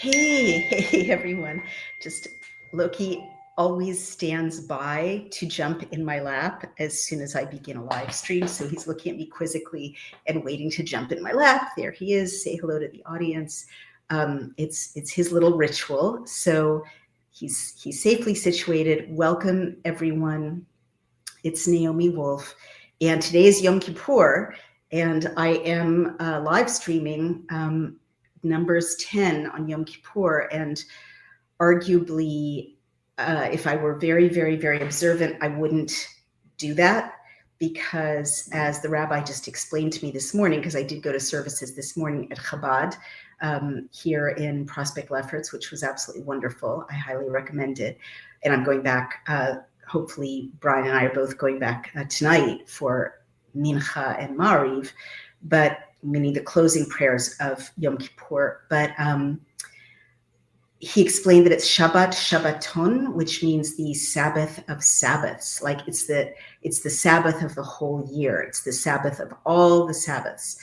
Hey, everyone. Just Loki always stands by to jump in my lap as soon as I begin a live stream. So he's looking at me quizzically and waiting to jump in my lap. There he is. Say hello to the audience. It's his little ritual. So he's safely situated. Welcome, everyone. It's Naomi Wolf. And today is Yom Kippur. And I am live streaming Numbers 10 on Yom Kippur, and arguably, if I were very, very, very observant, I wouldn't do that because, as the rabbi just explained to me this morning, because I did go to services this morning at Chabad here in Prospect Lefferts, which was absolutely wonderful. I highly recommend it. And I'm going back, hopefully Brian and I are both going back tonight for Mincha and Mariv, but meaning the closing prayers of Yom Kippur. But he explained that it's Shabbat Shabbaton, which means the Sabbath of Sabbaths. Like it's the Sabbath of the whole year. It's the Sabbath of all the Sabbaths.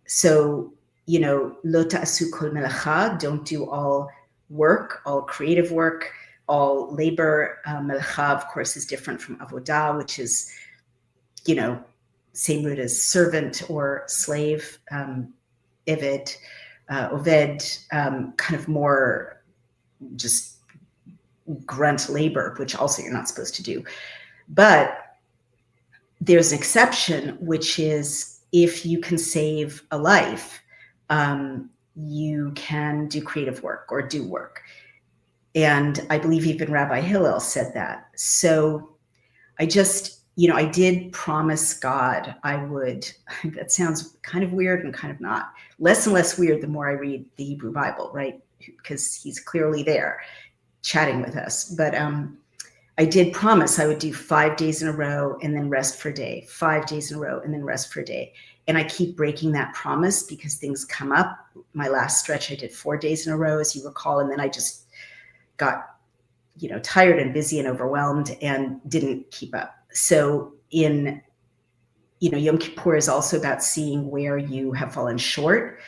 So, lo ta'asu kol melacha, don't do all work, all creative work, all labor. Melacha, of course, is different from avodah, which is, same root as servant or slave, eved, oved, kind of more just grunt labor, which also you're not supposed to do. But there's an exception, which is if you can save a life, you can do creative work or do work. And I believe even Rabbi Hillel said that. So I did promise God I would. That sounds kind of weird and kind of not. Less and less weird the more I read the Hebrew Bible, right? Because he's clearly there chatting with us. But I did promise I would do 5 days in a row and then rest for a day, 5 days in a row and then rest for a day. And I keep breaking that promise because things come up. My last stretch, I did 4 days in a row, as you recall, and then I just got tired and busy and overwhelmed and didn't keep up. So Yom Kippur is also about seeing where you have fallen short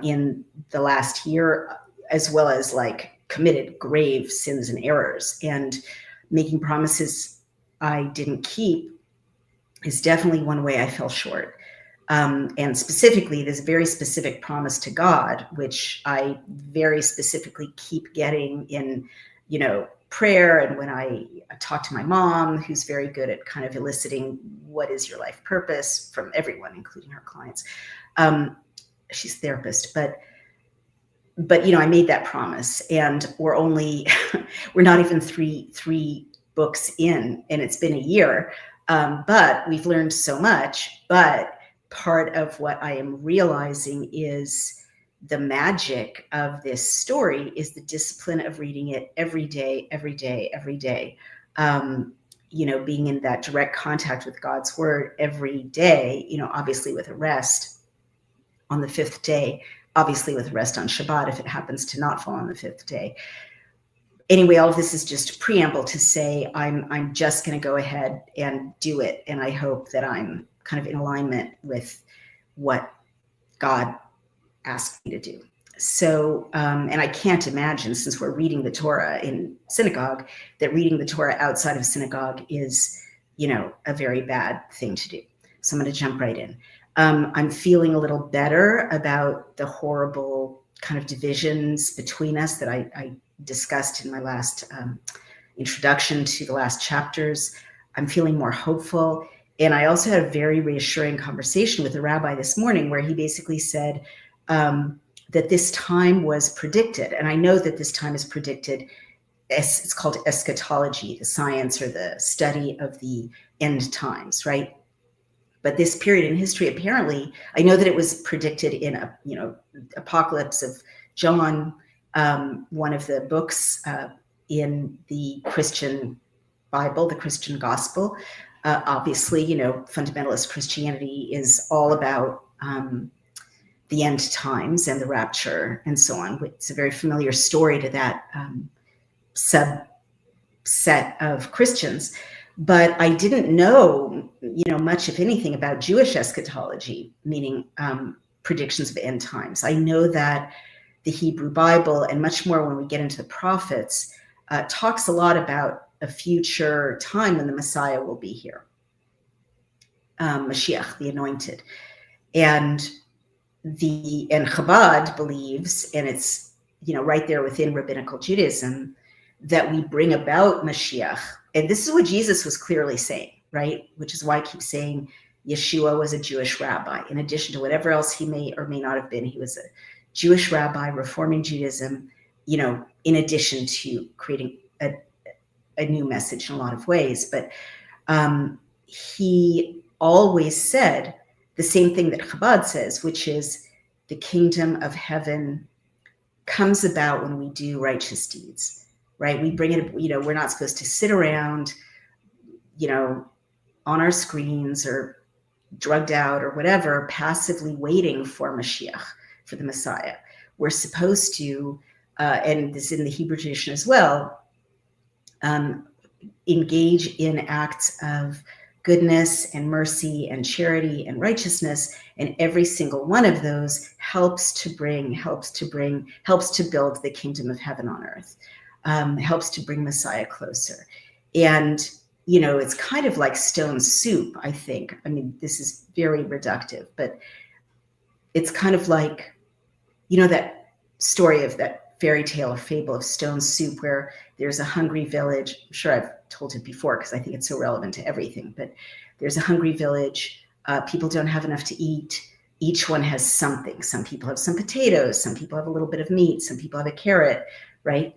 in the last year, as well as like committed grave sins and errors, and making promises I didn't keep is definitely one way I fell short. And specifically, this very specific promise to God, which I very specifically keep getting in, prayer, and when I talk to my mom, who's very good at kind of eliciting what is your life purpose from everyone, including her clients. She's a therapist, but I made that promise, and we're not even three books in, and it's been a year, but we've learned so much. But part of what I am realizing is the magic of this story is the discipline of reading it every day, every day, every day. Being in that direct contact with God's word every day, obviously with a rest on the fifth day, obviously with a rest on Shabbat if it happens to not fall on the fifth day. Anyway, all of this is just a preamble to say I'm just going to go ahead and do it. And I hope that I'm kind of in alignment with what God asked me to do. So, and I can't imagine, since we're reading the Torah in synagogue, that reading the Torah outside of synagogue is, a very bad thing to do. So I'm going to jump right in. I'm feeling a little better about the horrible kind of divisions between us that I discussed in my last introduction to the last chapters. I'm feeling more hopeful. And I also had a very reassuring conversation with the rabbi this morning where he basically said, that this time was predicted. And I know that this time is predicted, it's called eschatology, the science or the study of the end times, right? But this period in history, apparently, I know that it was predicted in Apocalypse of John, one of the books in the Christian Bible, the Christian gospel. Obviously, fundamentalist Christianity is all about the end times and the rapture and so on. It's a very familiar story to that subset of Christians. But I didn't know, much, if anything, about Jewish eschatology, meaning predictions of end times. I know that the Hebrew Bible, and much more when we get into the prophets, talks a lot about a future time when the Messiah will be here, Mashiach, the anointed. And Chabad believes, and it's right there within rabbinical Judaism, that we bring about Mashiach. And this is what Jesus was clearly saying, right? Which is why I keep saying Yeshua was a Jewish rabbi. In addition to whatever else he may or may not have been, he was a Jewish rabbi reforming Judaism, in addition to creating a new message in a lot of ways. But he always said the same thing that Chabad says, which is the kingdom of heaven comes about when we do righteous deeds, right? We bring it, we're not supposed to sit around, on our screens or drugged out or whatever, passively waiting for Mashiach, for the Messiah. We're supposed to, and this is in the Hebrew tradition as well, engage in acts of goodness and mercy and charity and righteousness, and every single one of those helps to build the kingdom of heaven on earth, helps to bring Messiah closer. And it's kind of like stone soup, I think. I mean, this is very reductive, but it's kind of like, that story of that fairy tale or fable of stone soup, where there's a hungry village. I'm sure I've told it before because I think it's so relevant to everything, but there's a hungry village. People don't have enough to eat. Each one has something. Some people have some potatoes. Some people have a little bit of meat. Some people have a carrot, right?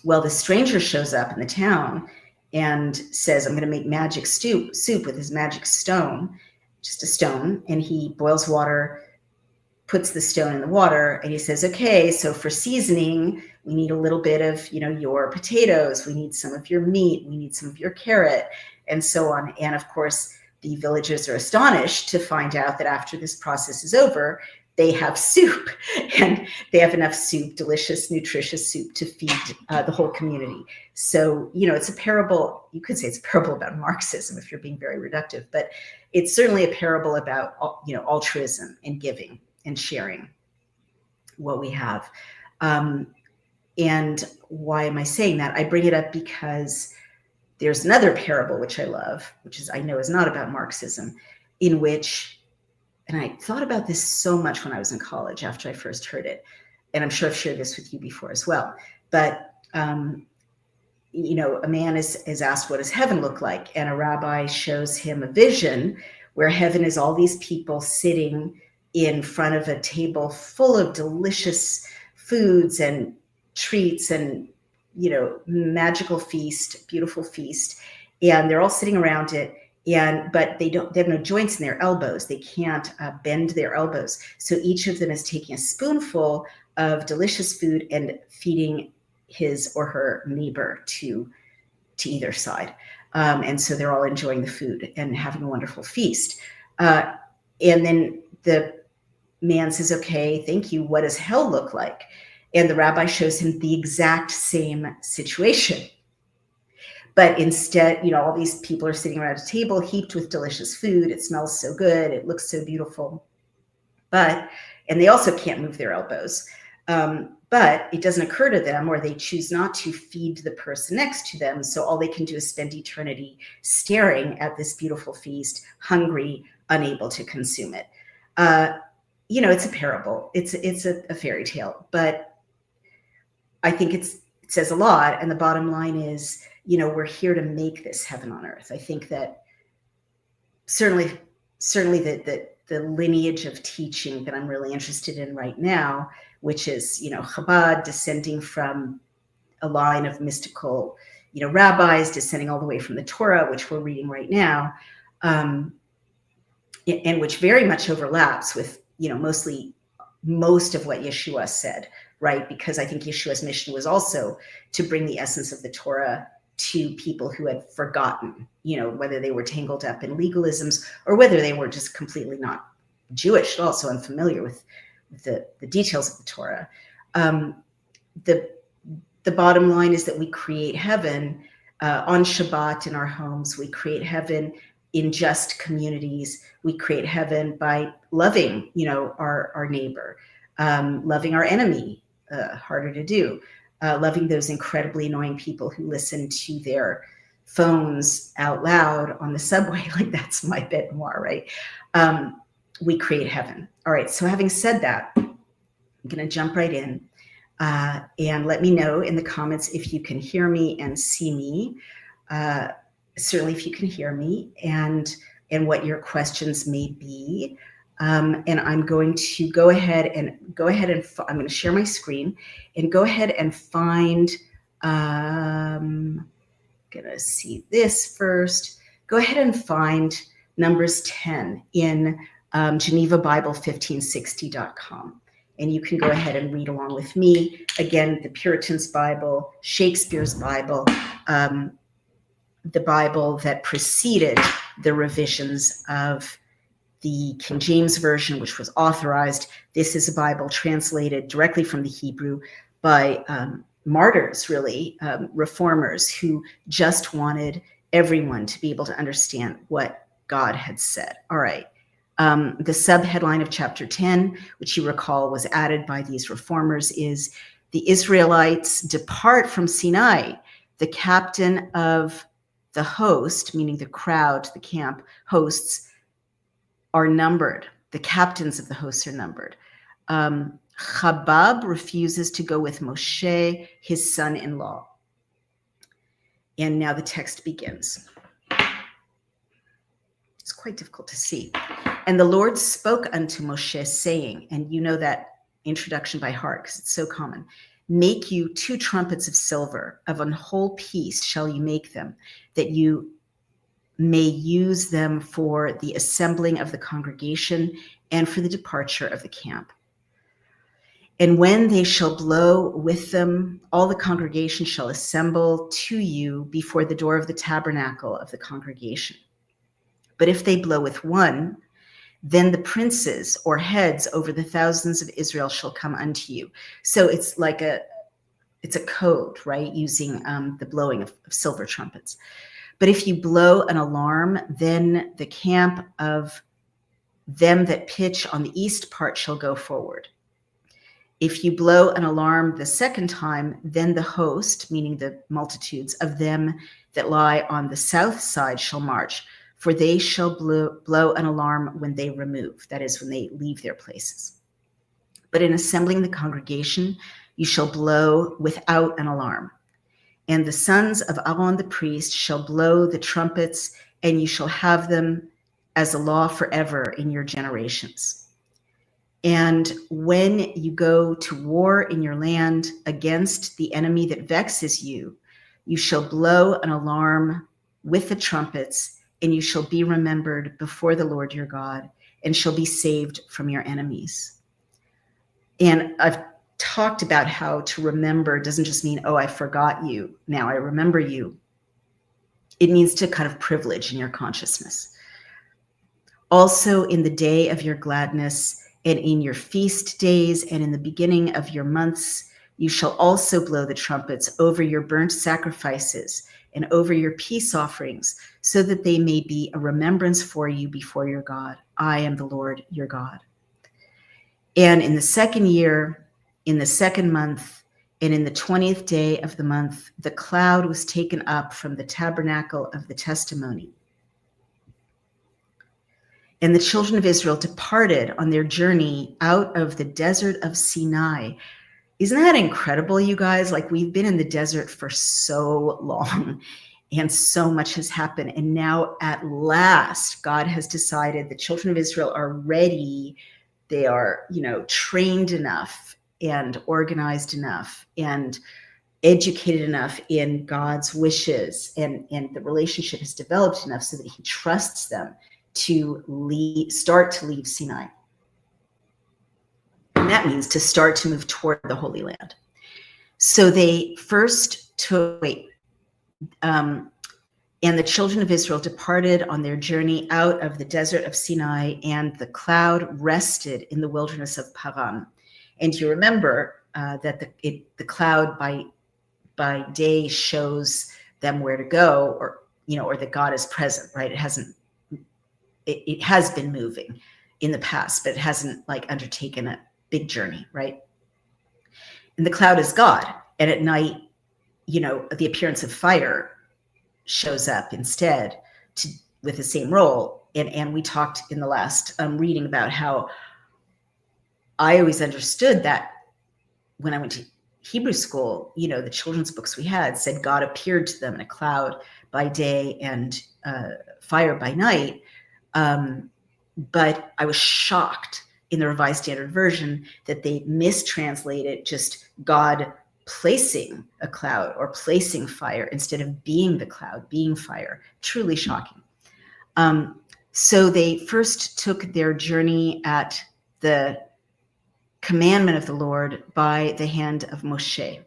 Well, the stranger shows up in the town and says, I'm going to make magic soup with his magic stone, just a stone. And he boils water, puts the stone in the water, and he says, okay, so for seasoning, we need a little bit of, your potatoes. We need some of your meat. We need some of your carrot, and so on. And of course, the villagers are astonished to find out that after this process is over, they have soup, and they have enough soup, delicious, nutritious soup, to feed the whole community. So, it's a parable. You could say it's a parable about Marxism if you're being very reductive, but it's certainly a parable about, altruism and giving and sharing what we have. And why am I saying that? I bring it up because there's another parable, which I love, which I know is not about Marxism, in which, and I thought about this so much when I was in college after I first heard it, and I'm sure I've shared this with you before as well, but a man is asked, what does heaven look like? And a rabbi shows him a vision where heaven is all these people sitting in front of a table full of delicious foods and treats and, magical feast, beautiful feast. And they're all sitting around it. But they have no joints in their elbows. They can't bend their elbows. So each of them is taking a spoonful of delicious food and feeding his or her neighbor to either side. And so they're all enjoying the food and having a wonderful feast. And then the man says, okay, thank you. What does hell look like? And the rabbi shows him the exact same situation. But instead, all these people are sitting around a table heaped with delicious food. It smells so good. It looks so beautiful. And they also can't move their elbows. But it doesn't occur to them, or they choose not to feed the person next to them. So all they can do is spend eternity staring at this beautiful feast, hungry, unable to consume it. It's a parable. It's a fairy tale, but I think it says a lot. And the bottom line is, we're here to make this heaven on earth. I think that certainly the lineage of teaching that I'm really interested in right now, which is, Chabad, descending from a line of mystical, rabbis, descending all the way from the Torah, which we're reading right now, and which very much overlaps with, most of what Yeshua said, right? Because I think Yeshua's mission was also to bring the essence of the Torah to people who had forgotten, whether they were tangled up in legalisms or whether they were just completely not Jewish at all, so unfamiliar with the details of the Torah. The bottom line is that we create heaven on Shabbat in our homes. We create heaven in just communities. We create heaven by loving, our neighbor. loving our enemy, harder to do, loving those incredibly annoying people who listen to their phones out loud on the subway, like that's my bête noire, right? We create heaven. All right, so having said that, I'm going to jump right in, and let me know in the comments if you can hear me and see me. Certainly if you can hear me, and what your questions may be. And I'm going to go ahead and I'm going to share my screen and go ahead and find, gonna see this first. Go ahead and find Numbers 10 in Geneva Bible 1560.com. And you can go ahead and read along with me. Again, the Puritans' Bible, Shakespeare's Bible, the Bible that preceded the revisions of the King James Version, which was authorized. This is a Bible translated directly from the Hebrew by martyrs, really, reformers who just wanted everyone to be able to understand what God had said. All right. The subheadline of chapter 10, which you recall was added by these reformers, is the Israelites depart from Sinai. The captain of the host, meaning the crowd, the camp hosts, are numbered. The captains of the hosts are numbered. Chabab refuses to go with Moshe, his son-in-law. And now the text begins. It's quite difficult to see. And the Lord spoke unto Moshe, saying, and you know that introduction by heart because it's so common, make you 2 trumpets of silver, of an whole piece shall you make them, that you may use them for the assembling of the congregation and for the departure of the camp. And when they shall blow with them, all the congregation shall assemble to you before the door of the tabernacle of the congregation. But if they blow with one, then the princes or heads over the thousands of Israel shall come unto you. So it's like it's a code, right? Using the blowing of silver trumpets. But if you blow an alarm, then the camp of them that pitch on the east part shall go forward. If you blow an alarm the second time, then the host, meaning the multitudes of them that lie on the south side shall march, for they shall blow an alarm when they remove, that is, when they leave their places. But in assembling the congregation, you shall blow without an alarm. And the sons of Aaron the priest shall blow the trumpets, and you shall have them as a law forever in your generations. And when you go to war in your land against the enemy that vexes you, you shall blow an alarm with the trumpets, and you shall be remembered before the Lord your God, and shall be saved from your enemies. And I've talked about how to remember doesn't just mean, oh, I forgot you, now I remember you. It means to kind of privilege in your consciousness. Also in the day of your gladness, and in your feast days, and in the beginning of your months, you shall also blow the trumpets over your burnt sacrifices and over your peace offerings, so that they may be a remembrance for you before your God. I am the Lord your God. And in the second year, in the second month, and in the 20th day of the month, the cloud was taken up from the tabernacle of the testimony. And the children of Israel departed on their journey out of the desert of Sinai. Isn't that incredible, you guys? Like, we've been in the desert for so long and so much has happened. And now at last, God has decided the children of Israel are ready. They are, trained enough and organized enough and educated enough in God's wishes. And the relationship has developed enough so that he trusts them to start to leave Sinai. And that means to start to move toward the Holy Land. So they first took, and the children of Israel departed on their journey out of the desert of Sinai, and the cloud rested in the wilderness of Paran. And you remember that the cloud by day shows them where to go, or that God is present, right? It has been moving in the past, but it hasn't undertaken big journey, right? And the cloud is God. And at night, the appearance of fire shows up instead with the same role. And we talked in the last reading about how I always understood that when I went to Hebrew school, the children's books we had said God appeared to them in a cloud by day and fire by night. But I was shocked in the Revised Standard Version that they mistranslated just God placing a cloud or placing fire instead of being the cloud, being fire. Truly shocking. So they first took their journey at the commandment of the Lord by the hand of Moshe.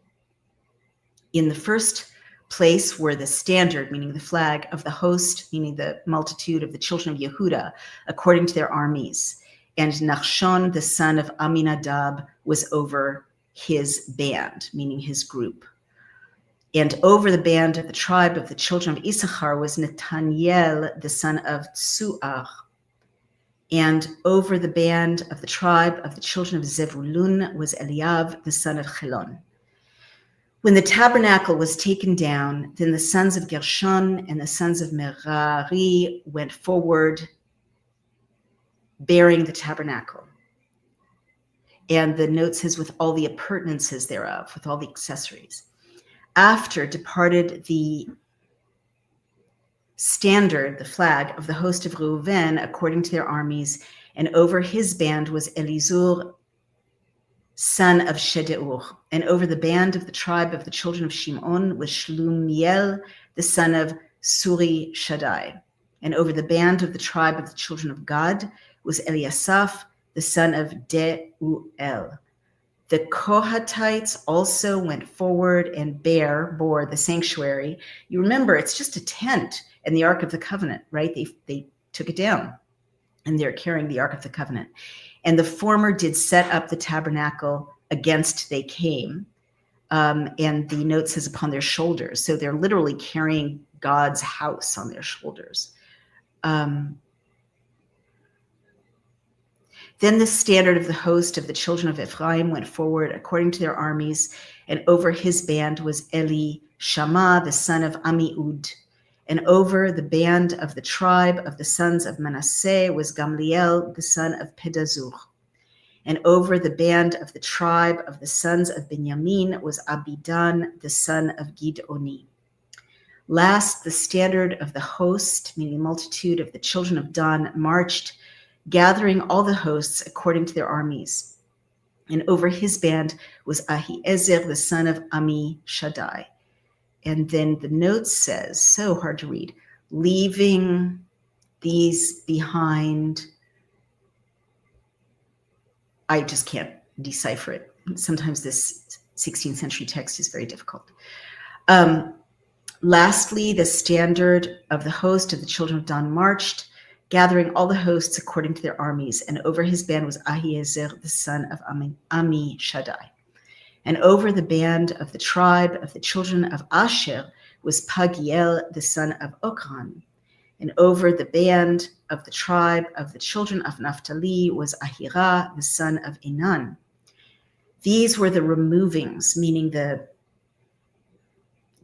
In the first place were the standard, meaning the flag, of the host, meaning the multitude of the children of Yehuda, according to their armies. And Nachshon, the son of Aminadab, was over his band, meaning his group. And over the band of the tribe of the children of Issachar was Netaniel, the son of Tsu'ah. And over the band of the tribe of the children of Zevulun was Eliav, the son of Chelon. When the tabernacle was taken down, then the sons of Gershon and the sons of Merari went forward, bearing the tabernacle. And the note says, with all the appurtenances thereof, with all the accessories. After departed the standard, the flag of the host of Reuven, according to their armies, and over his band was Elizur, son of Shedeur, and over the band of the tribe of the children of Shimon was Shlumiel, the son of Suri Shaddai, and over the band of the tribe of the children of Gad was Eliasaph, the son of Deuel. The Kohathites also went forward and bore the sanctuary. You remember, it's just a tent and the Ark of the Covenant, right? They took it down, and they're carrying the Ark of the Covenant. And the former did set up the tabernacle against they came. And the note says upon their shoulders. So they're literally carrying God's house on their shoulders. Then the standard of the host of the children of Ephraim went forward according to their armies, and over his band was Eli Shammah, the son of Amiud. And over the band of the tribe of the sons of Manasseh was Gamliel, the son of Pedazur. And over the band of the tribe of the sons of Benjamin was Abidan, the son of Gidoni. Last, the standard of the host, meaning multitude of the children of Dan, marched, gathering all the hosts according to their armies. And over his band was Ahiezer, the son of Ammishaddai. And then the note says, so hard to read, leaving these behind. I just can't decipher it. Sometimes this 16th century text is very difficult. Lastly, the standard of the host of the children of Dan marched, gathering all the hosts according to their armies. And over his band was Ahiezer, the son of Ammishaddai. And over the band of the tribe of the children of Asher was Pagiel, the son of Okran. And over the band of the tribe of the children of Naphtali was Ahira, the son of Enan. These were the removings, meaning the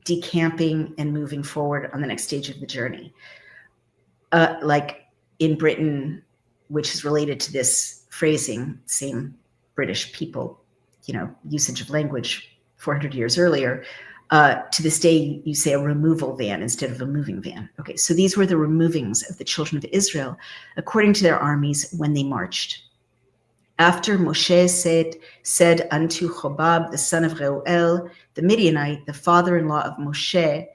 decamping and moving forward on the next stage of the journey. Like in Britain, which is related to this phrasing, same British people, usage of language 400 years earlier, to this day, you say a removal van instead of a moving van. Okay, so these were the removings of the children of Israel according to their armies when they marched. After Moshe said unto Chobab, the son of Reuel, the Midianite, the father-in-law of Moshe,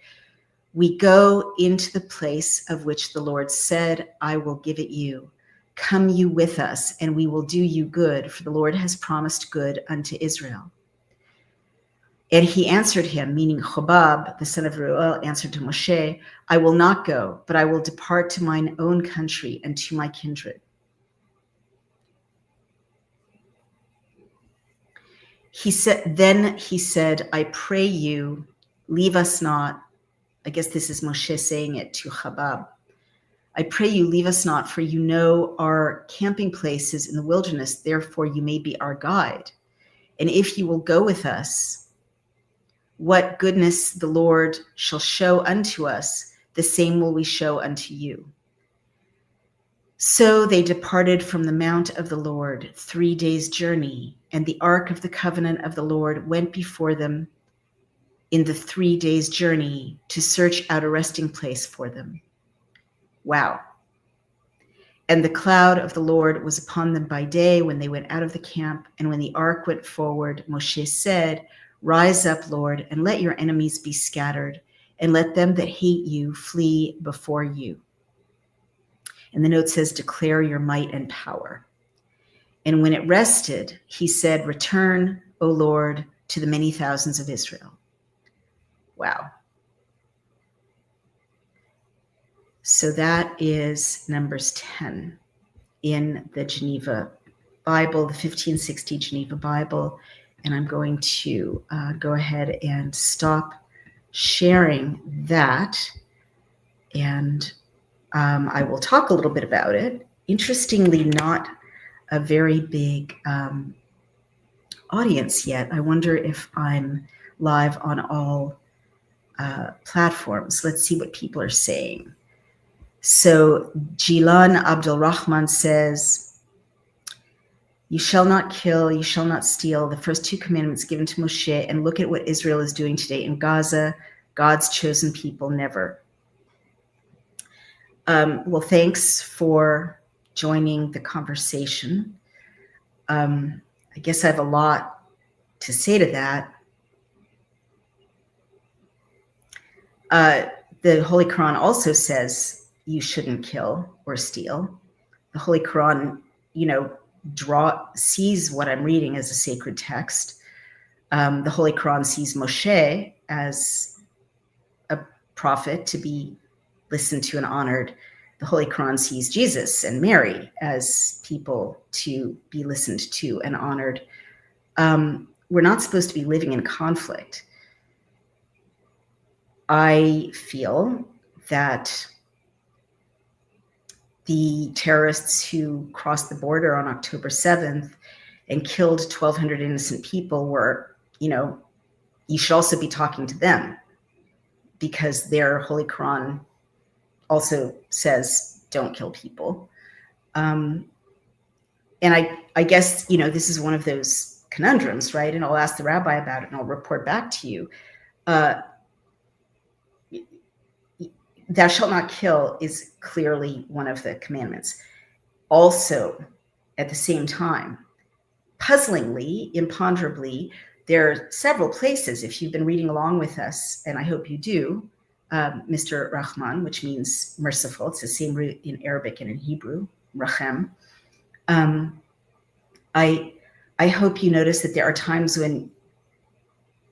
we go into the place of which the Lord said, I will give it you. Come you with us, and we will do you good, for the Lord has promised good unto Israel. And he answered him, meaning Chobab, the son of Reuel, answered to Moshe, I will not go, but I will depart to mine own country and to my kindred. Then he said, I pray you, leave us not. I guess this is Moshe saying it to Chobab. I pray you leave us not, for you know our camping places in the wilderness. Therefore, you may be our guide. And if you will go with us, what goodness the Lord shall show unto us, the same will we show unto you. So they departed from the mount of the Lord 3 days' journey, and the ark of the covenant of the Lord went before them in the 3 days' journey to search out a resting place for them. Wow. And the cloud of the Lord was upon them by day when they went out of the camp. And when the ark went forward, Moshe said, Rise up, Lord, and let your enemies be scattered, and let them that hate you flee before you. And the note says, Declare your might and power. And when it rested, he said, Return, O Lord, to the many thousands of Israel. Wow. So that is Numbers 10 in the Geneva Bible, the 1560 Geneva Bible. And I'm going to go ahead and stop sharing that. And I will talk a little bit about it. Interestingly, not a very big audience yet. I wonder if I'm live on all platforms. Let's see what people are saying. So Jilan Abdul Rahman says, you shall not kill, you shall not steal, the first 2 commandments given to Moshe, and look at what Israel is doing today in Gaza, God's chosen people, never. Well, thanks for joining the conversation. I guess I have a lot to say to that. The Holy Quran also says you shouldn't kill or steal. The Holy Quran, sees what I'm reading as a sacred text. The Holy Quran sees Moshe as a prophet to be listened to and honored. The Holy Quran sees Jesus and Mary as people to be listened to and honored. We're not supposed to be living in conflict. I feel that the terrorists who crossed the border on October 7th and killed 1,200 innocent people were, you should also be talking to them, because their Holy Quran also says don't kill people. And I guess, this is one of those conundrums, right? And I'll ask the rabbi about it and I'll report back to you. Thou shalt not kill is clearly one of the commandments. Also, at the same time, puzzlingly, imponderably, there are several places, if you've been reading along with us, and I hope you do, Mr. Rahman, which means merciful. It's the same root in Arabic and in Hebrew, Rachem. I hope you notice that there are times when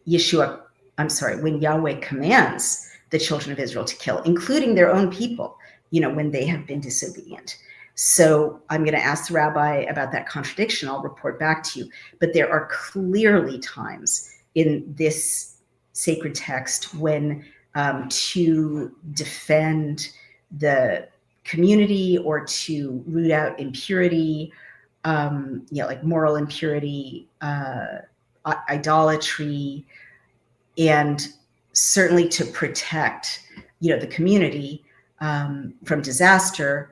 when Yahweh commands the children of Israel to kill, including their own people, when they have been disobedient. So I'm going to ask the rabbi about that contradiction. I'll report back to you. But there are clearly times in this sacred text when to defend the community or to root out impurity, like moral impurity, idolatry, and certainly to protect, the community from disaster.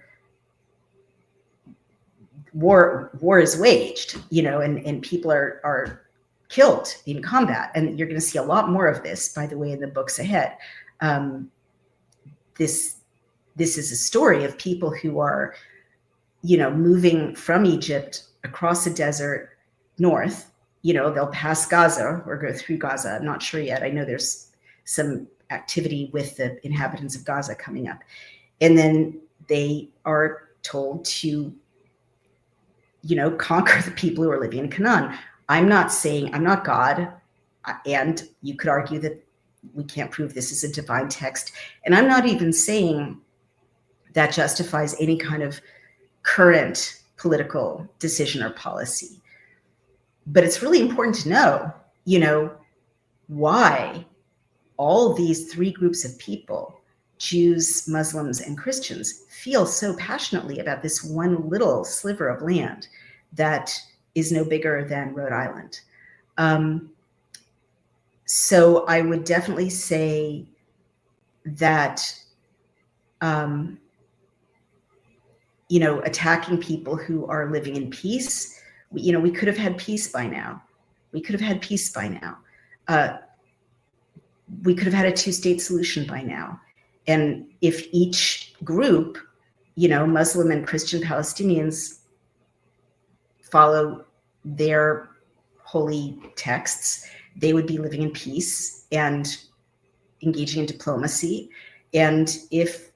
War is waged, and people are killed in combat. And you're going to see a lot more of this, by the way, in the books ahead. This is a story of people who are, moving from Egypt across the desert north. They'll pass Gaza or go through Gaza. I'm not sure yet. I know there's some activity with the inhabitants of Gaza coming up. And then they are told to, conquer the people who are living in Canaan. I'm not God. And you could argue that we can't prove this is a divine text. And I'm not even saying that justifies any kind of current political decision or policy. But it's really important to know, why all these 3 groups of people Jews, Muslims, and Christians feel so passionately about this one little sliver of land that is no bigger than Rhode Island. So I would definitely say that, attacking people who are living in peace, we could have had peace by now. We could have had peace by now. We could have had a two-state solution by now. And if each group, Muslim and Christian Palestinians, follow their holy texts, they would be living in peace and engaging in diplomacy. And if,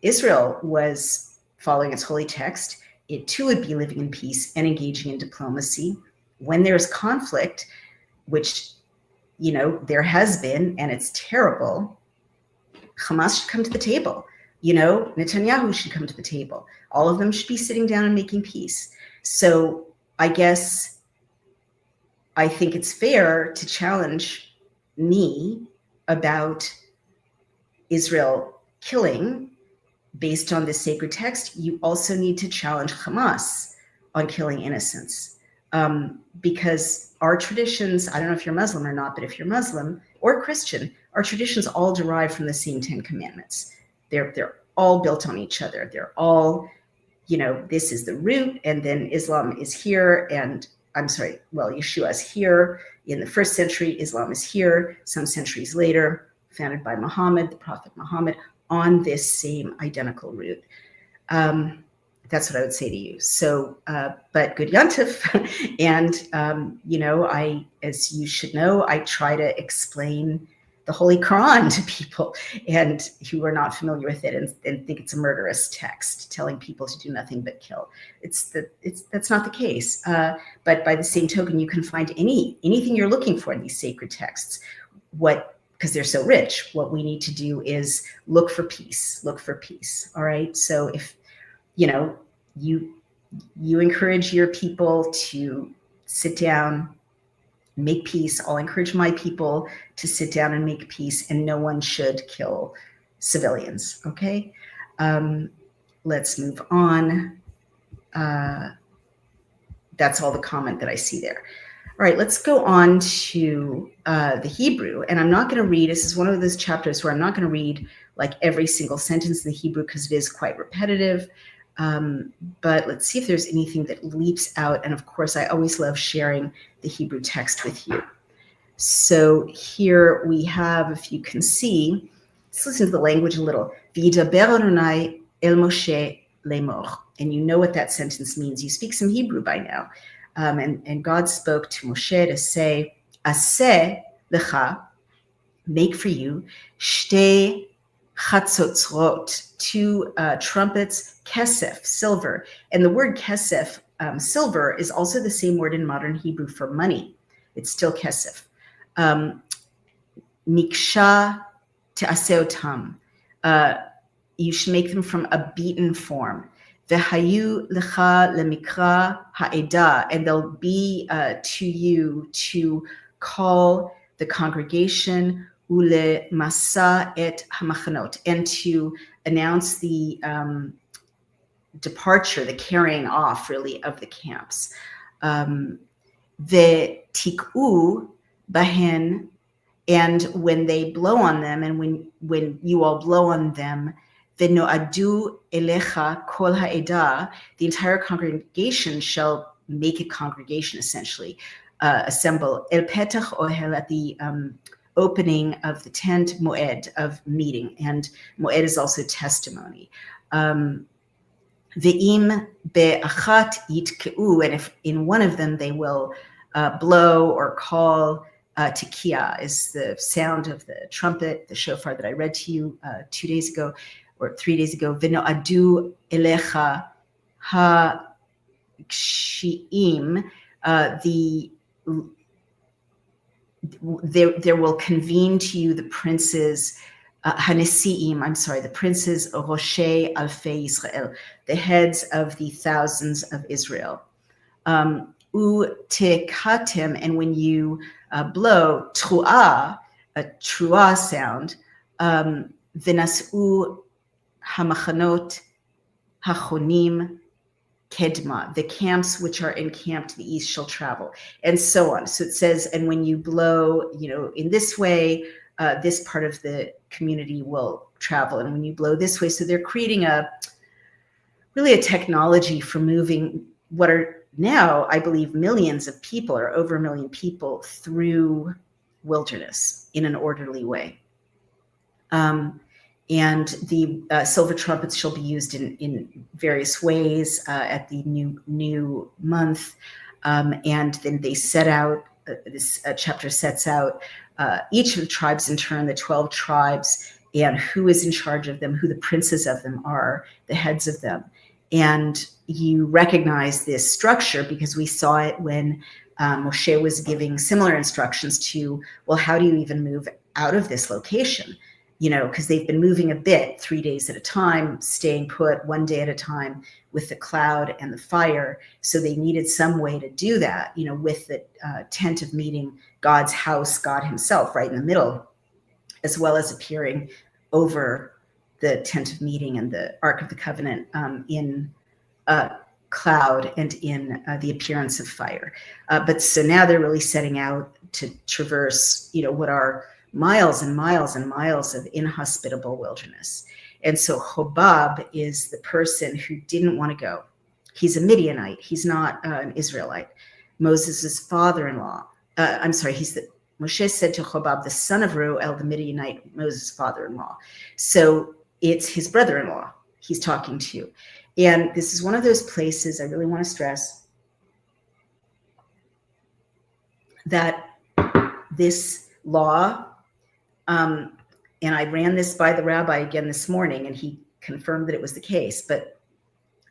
Israel was following its holy text, it too would be living in peace and engaging in diplomacy. When there's conflict, which, there has been, and it's terrible, Hamas should come to the table. Netanyahu should come to the table. All of them should be sitting down and making peace. So I guess I think it's fair to challenge me about Israel killing based on this sacred text. You also need to challenge Hamas on killing innocents, because our traditions, I don't know if you're Muslim or not, but if you're Muslim or Christian, our traditions all derive from the same 10 commandments. They're all built on each other. They're all, this is the root, and then Islam is here, and Yeshua is here in the first century, Islam is here some centuries later, founded by Muhammad, the Prophet Muhammad, on this same identical root. That's what I would say to you. So, but good Yantif. And, as you should know, I try to explain the Holy Quran to people and who are not familiar with it and think it's a murderous text telling people to do nothing but kill. That's not the case. But by the same token, you can find anything you're looking for in these sacred texts. Because they're so rich, what we need to do is look for peace. All right. So if, you encourage your people to sit down, make peace. I'll encourage my people to sit down and make peace, and no one should kill civilians. Okay. Let's move on. That's all the comment that I see there. All right, let's go on to the Hebrew. And I'm not going to read, this is one of those chapters where I'm not going to read like every single sentence in the Hebrew because it is quite repetitive. But let's see if there's anything that leaps out. And of course, I always love sharing the Hebrew text with you. So here we have, if you can see, let's listen to the language a little. V'yidaber Adonai el Moshe lemor. And you know what that sentence means. You speak some Hebrew by now. And God spoke to Moshe to say, Aseh lecha, make for you, shtei chatzotzrot, 2 trumpets, kesef, silver. And the word kesef, silver, is also the same word in modern Hebrew for money. It's still kesef. Miksha te'aseotam. You should make them from a beaten form. V'hayu lecha lemikra ha'edah, and they'll be to you to call the congregation, ule masa et hamachanot, and to announce the departure, the carrying off, really, of the camps. V'tik'u bahen, and when they blow on them, and when you all blow on them, v'no'adu elecha kol ha'edah, the entire congregation shall make a congregation, essentially, assemble el petach ohel, at the opening of the tent, moed, of meeting, and moed is also testimony. Ve'im be'achat yitke'u, and if in one of them they will blow or call, tekiah is the sound of the trumpet, the shofar that I read to you 2 days ago or 3 days ago. V'no'adu elecha ha'kshi'im, there will convene to you the princes, the princes Roshei Alfei Yisrael, the heads of the thousands of Israel. Utekatem, and when you blow truah, a truah sound, V'nas'u hamachanot hachonim kedma, the camps which are encamped to the east shall travel, and so on. So it says, and when you blow, in this way, this part of the community will travel, and when you blow this way. So they're creating really a technology for moving what are now, I believe, millions of people, or over 1 million people, through wilderness in an orderly way. And the silver trumpets shall be used in various ways at the new month. And then they set out, this chapter sets out each of the tribes in turn, the 12 tribes, and who is in charge of them, who the princes of them are, the heads of them. And you recognize this structure because we saw it when Moshe was giving similar instructions to, well, how do you even move out of this location? Because they've been moving a bit, 3 days at a time, staying put 1 day at a time with the cloud and the fire. So they needed some way to do that, with the tent of meeting, God's house, God himself right in the middle, as well as appearing over the tent of meeting and the Ark of the Covenant in cloud and in the appearance of fire. But so now they're really setting out to traverse, what are miles and miles and miles of inhospitable wilderness. And so Hobab is the person who didn't want to go. He's a Midianite. He's not an Israelite. Moses' father-in-law. Moshe said to Hobab, the son of Reuel, the Midianite, Moses' father-in-law. So it's his brother-in-law he's talking to. And this is one of those places I really want to stress that this law, and I ran this by the rabbi again this morning, and he confirmed that it was the case, but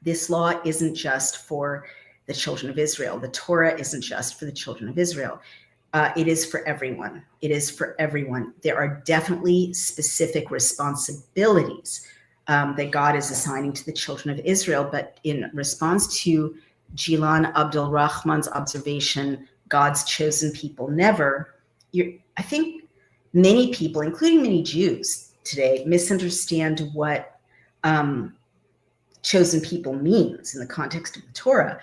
this law isn't just for the children of Israel. The Torah isn't just for the children of Israel. It is for everyone. It is for everyone. There are definitely specific responsibilities that God is assigning to the children of Israel, but in response to Jilan Abdul Rahman's observation, God's chosen people never, I think many people, including many Jews today, misunderstand what chosen people means in the context of the Torah.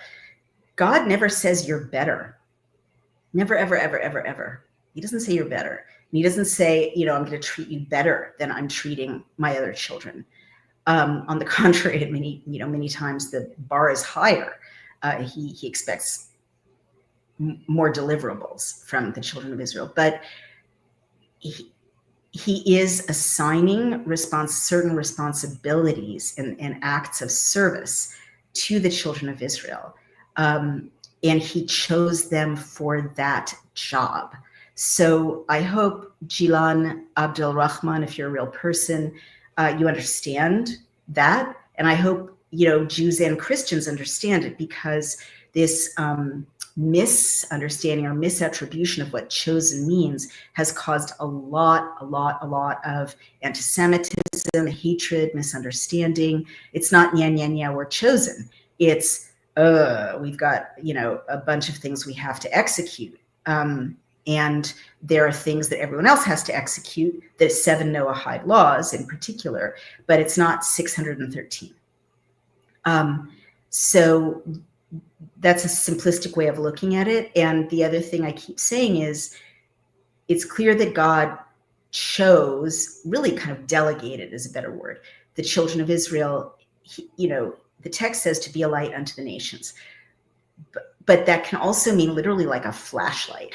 God never says you're better. Never, ever, ever, ever, ever. He doesn't say you're better. And he doesn't say, I'm going to treat you better than I'm treating my other children. On the contrary, many times the bar is higher. He expects more deliverables from the children of Israel. But he is assigning certain responsibilities and acts of service to the children of Israel. And he chose them for that job. So I hope, Jilan Abdul Rahman, if you're a real person, you understand that. And I hope, Jews and Christians understand it, because this misunderstanding or misattribution of what chosen means has caused a lot of anti-Semitism, hatred, misunderstanding. It's not, we're chosen. It's, we've got, a bunch of things we have to execute. And there are things that everyone else has to execute, the 7 Noahide laws in particular, but it's not 613. So that's a simplistic way of looking at it. And the other thing I keep saying is, it's clear that God chose, really kind of delegated is a better word, the children of Israel. The text says to be a light unto the nations. But that can also mean literally like a flashlight,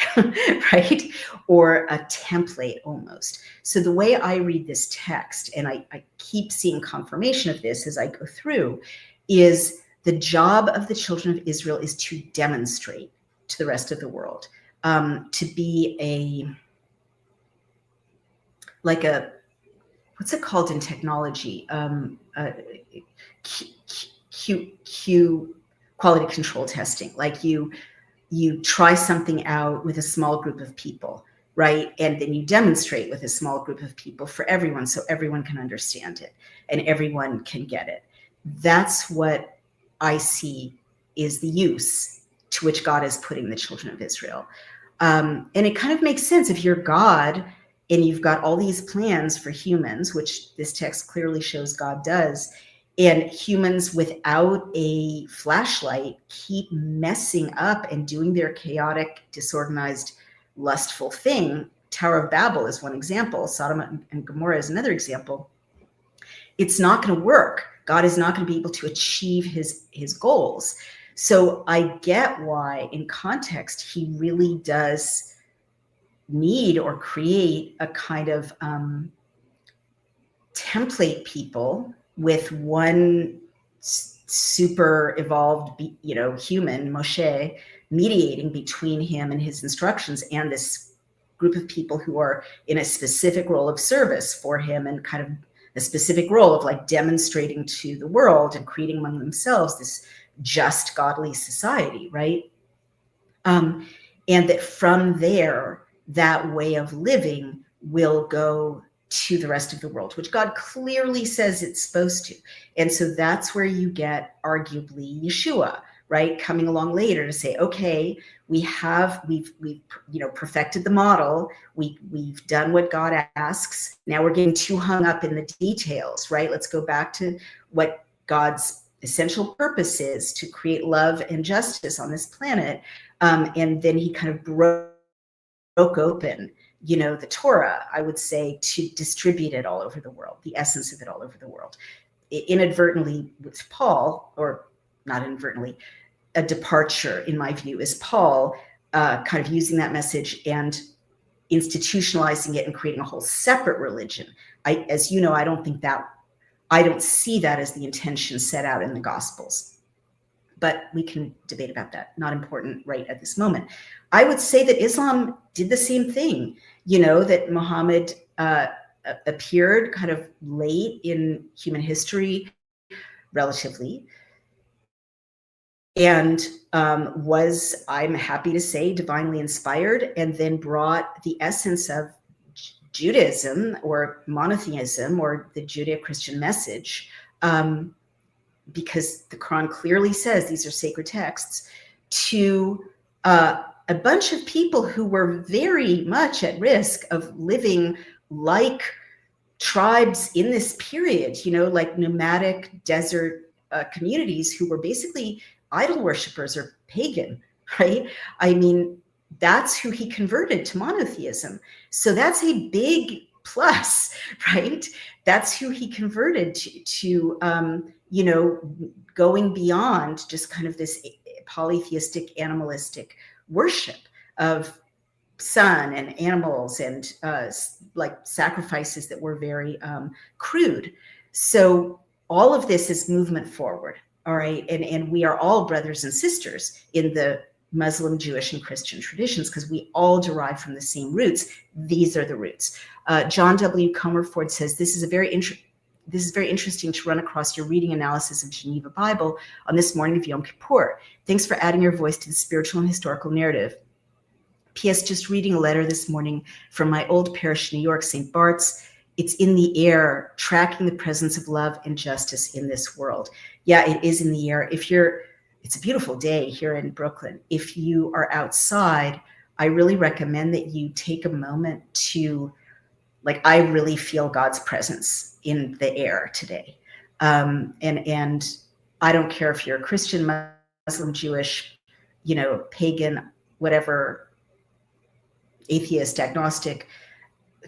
right? Or a template almost. So the way I read this text, and I keep seeing confirmation of this as I go through, is the job of the children of Israel is to demonstrate to the rest of the world, to be what's it called in technology? Quality control testing. Like you try something out with a small group of people, right? And then you demonstrate with a small group of people for everyone, so everyone can understand it and everyone can get it. That's what I see is the use to which God is putting the children of Israel. And it kind of makes sense if you're God and you've got all these plans for humans, which this text clearly shows God does, and humans without a flashlight keep messing up and doing their chaotic, disorganized, lustful thing. Tower of Babel is one example. Sodom and Gomorrah is another example. It's not going to work. God is not going to be able to achieve his goals. So I get why, in context, he really does need or create a kind of template people with one super evolved, human, Moshe, mediating between him and his instructions and this group of people who are in a specific role of service for him, and kind of a specific role of like demonstrating to the world and creating among themselves this just godly society, right? And that from there, that way of living will go to the rest of the world, which God clearly says it's supposed to. And so that's where you get arguably Yeshua, right, coming along later to say, okay, we've perfected the model, we've done what God asks. Now we're getting too hung up in the details, right? Let's go back to what God's essential purpose is, to create love and justice on this planet. And then he kind of broke open, the Torah, I would say, to distribute it all over the world, the essence of it all over the world. Inadvertently with Paul, or not inadvertently, a departure, in my view, is Paul kind of using that message and institutionalizing it and creating a whole separate religion. As you know, I don't see that as the intention set out in the Gospels. But we can debate about that. Not important right at this moment. I would say that Islam did the same thing, that Muhammad appeared kind of late in human history, relatively, and was, I'm happy to say, divinely inspired, and then brought the essence of Judaism or monotheism or the Judeo-Christian message, because the Quran clearly says these are sacred texts, to a bunch of people who were very much at risk of living like tribes in this period, like nomadic desert communities who were basically idol worshippers or pagan, right? I mean, that's who he converted to monotheism. So that's a big plus, right? That's who he converted to going beyond just kind of this polytheistic, animalistic worship of sun and animals and like sacrifices that were very crude. So all of this is movement forward, all right? And we are all brothers and sisters in the Muslim, Jewish, and Christian traditions, because we all derive from the same roots. These are the roots. John W. Comerford says, this is very interesting to run across your reading analysis of Geneva Bible on this morning of Yom Kippur. Thanks for adding your voice to the spiritual and historical narrative. P.S. Just reading a letter this morning from my old parish, New York, St. Bart's. It's in the air, tracking the presence of love and justice in this world. Yeah, it is in the air. It's a beautiful day here in Brooklyn. If you are outside, I really recommend that you take a moment to, I really feel God's presence in the air today. And I don't care if you're a Christian, Muslim, Jewish, pagan, whatever, atheist, agnostic,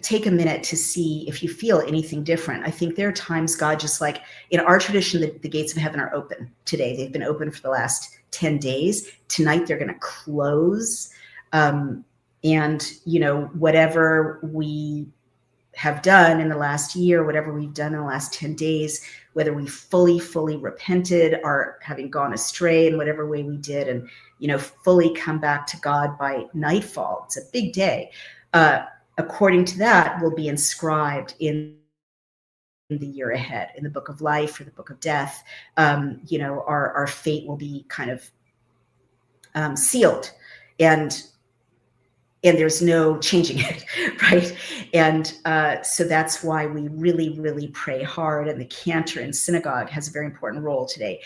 take a minute to see if you feel anything different. I think there are times God just, like in our tradition, the gates of heaven are open today. They've been open for the last 10 days. Tonight they're going to close. And, whatever we have done in the last year, whatever we've done in the last 10 days, whether we fully repented or having gone astray in whatever way we did, and, fully come back to God by nightfall. It's a big day. According to that, will be inscribed in the year ahead, in the book of life or the book of death. Our fate will be kind of sealed, and there's no changing it, right? And so that's why we really pray hard. And the cantor in synagogue has a very important role today,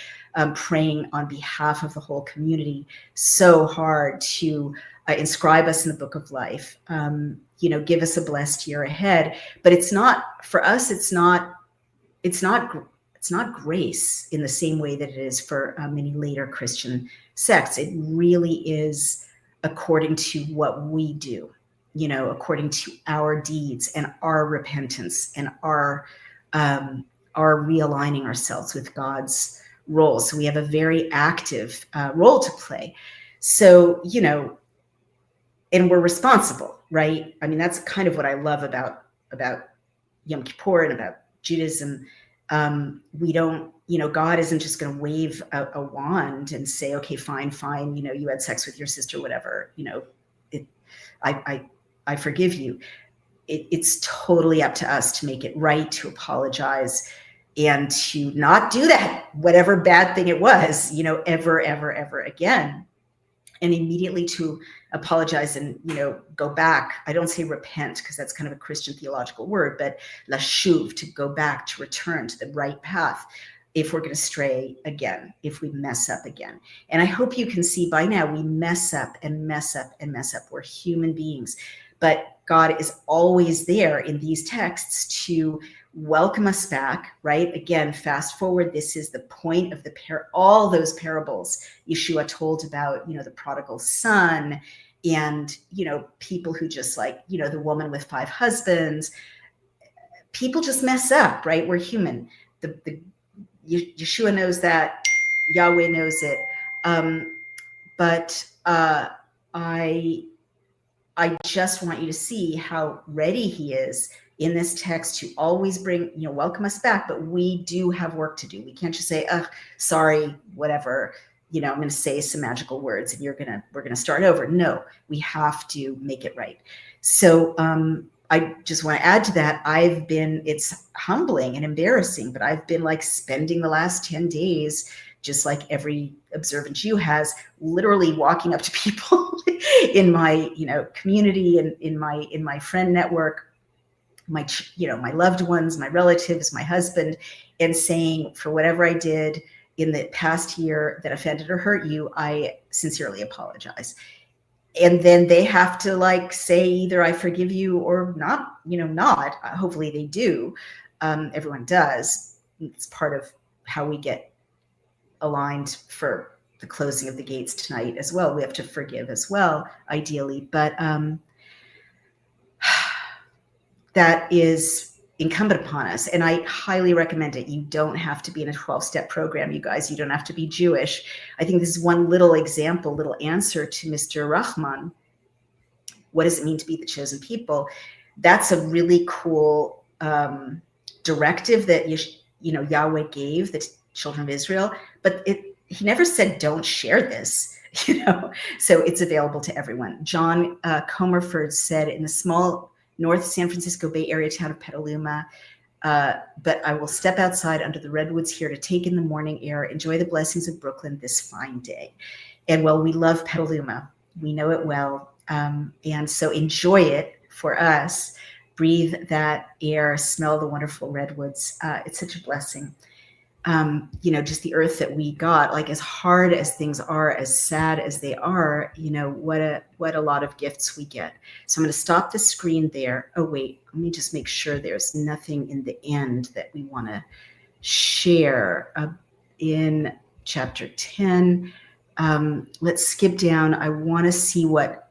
praying on behalf of the whole community so hard to inscribe us in the book of life, give us a blessed year ahead. But it's not, for us, it's not grace in the same way that it is for many later Christian sects. It really is according to what we do, according to our deeds and our repentance and our realigning ourselves with God's role. So we have a very active role to play. So, and we're responsible, right? I mean, that's kind of what I love about Yom Kippur and about Judaism. We don't, God isn't just going to wave a wand and say, okay, fine, you had sex with your sister, whatever, I forgive you. It's totally up to us to make it right, to apologize, and to not do that, whatever bad thing it was, ever, ever, ever again. And immediately to apologize and, go back. I don't say repent because that's kind of a Christian theological word, but lashuv, to go back, to return to the right path if we're going to stray again, if we mess up again. And I hope you can see by now we mess up and mess up and mess up. We're human beings, but God is always there in these texts to welcome us back, right? Again, fast forward, this is the point of all those parables Yeshua told about, the prodigal son and, people who just the woman with 5 husbands. People just mess up, right? We're human. Yeshua knows that, Yahweh knows it. But I just want you to see how ready he is in this text to always bring, welcome us back, but we do have work to do. We can't just say, sorry, whatever, I'm going to say some magical words and we're going to start over. No, we have to make it right. So I just want to add to that. It's humbling and embarrassing, but I've been spending the last 10 days, just like every observant Jew has, literally walking up to people in my, community and in my friend network, my loved ones, my relatives, my husband, and saying, for whatever I did in the past year that offended or hurt you, I sincerely apologize. And then they have to say either I forgive you or not, not. Hopefully they do. Everyone does. It's part of how we get aligned for the closing of the gates tonight as well. We have to forgive as well, ideally. But that is incumbent upon us. And I highly recommend it. You don't have to be in a 12-step program, you guys. You don't have to be Jewish. I think this is one little example, little answer to Mr. Rahman. What does it mean to be the chosen people? That's a really cool directive that Yahweh gave the children of Israel. But he never said, don't share this, so it's available to everyone. John Comerford said, in the small North San Francisco Bay Area town of Petaluma, but I will step outside under the redwoods here to take in the morning air, enjoy the blessings of Brooklyn this fine day. And well, we love Petaluma. We know it well. And so enjoy it for us. Breathe that air, smell the wonderful redwoods. It's such a blessing. Just the earth that we got, as hard as things are, as sad as they are, what a lot of gifts we get. So I'm going to stop the screen there. Oh, wait, let me just make sure there's nothing in the end that we want to share in chapter 10. Let's skip down. I want to see what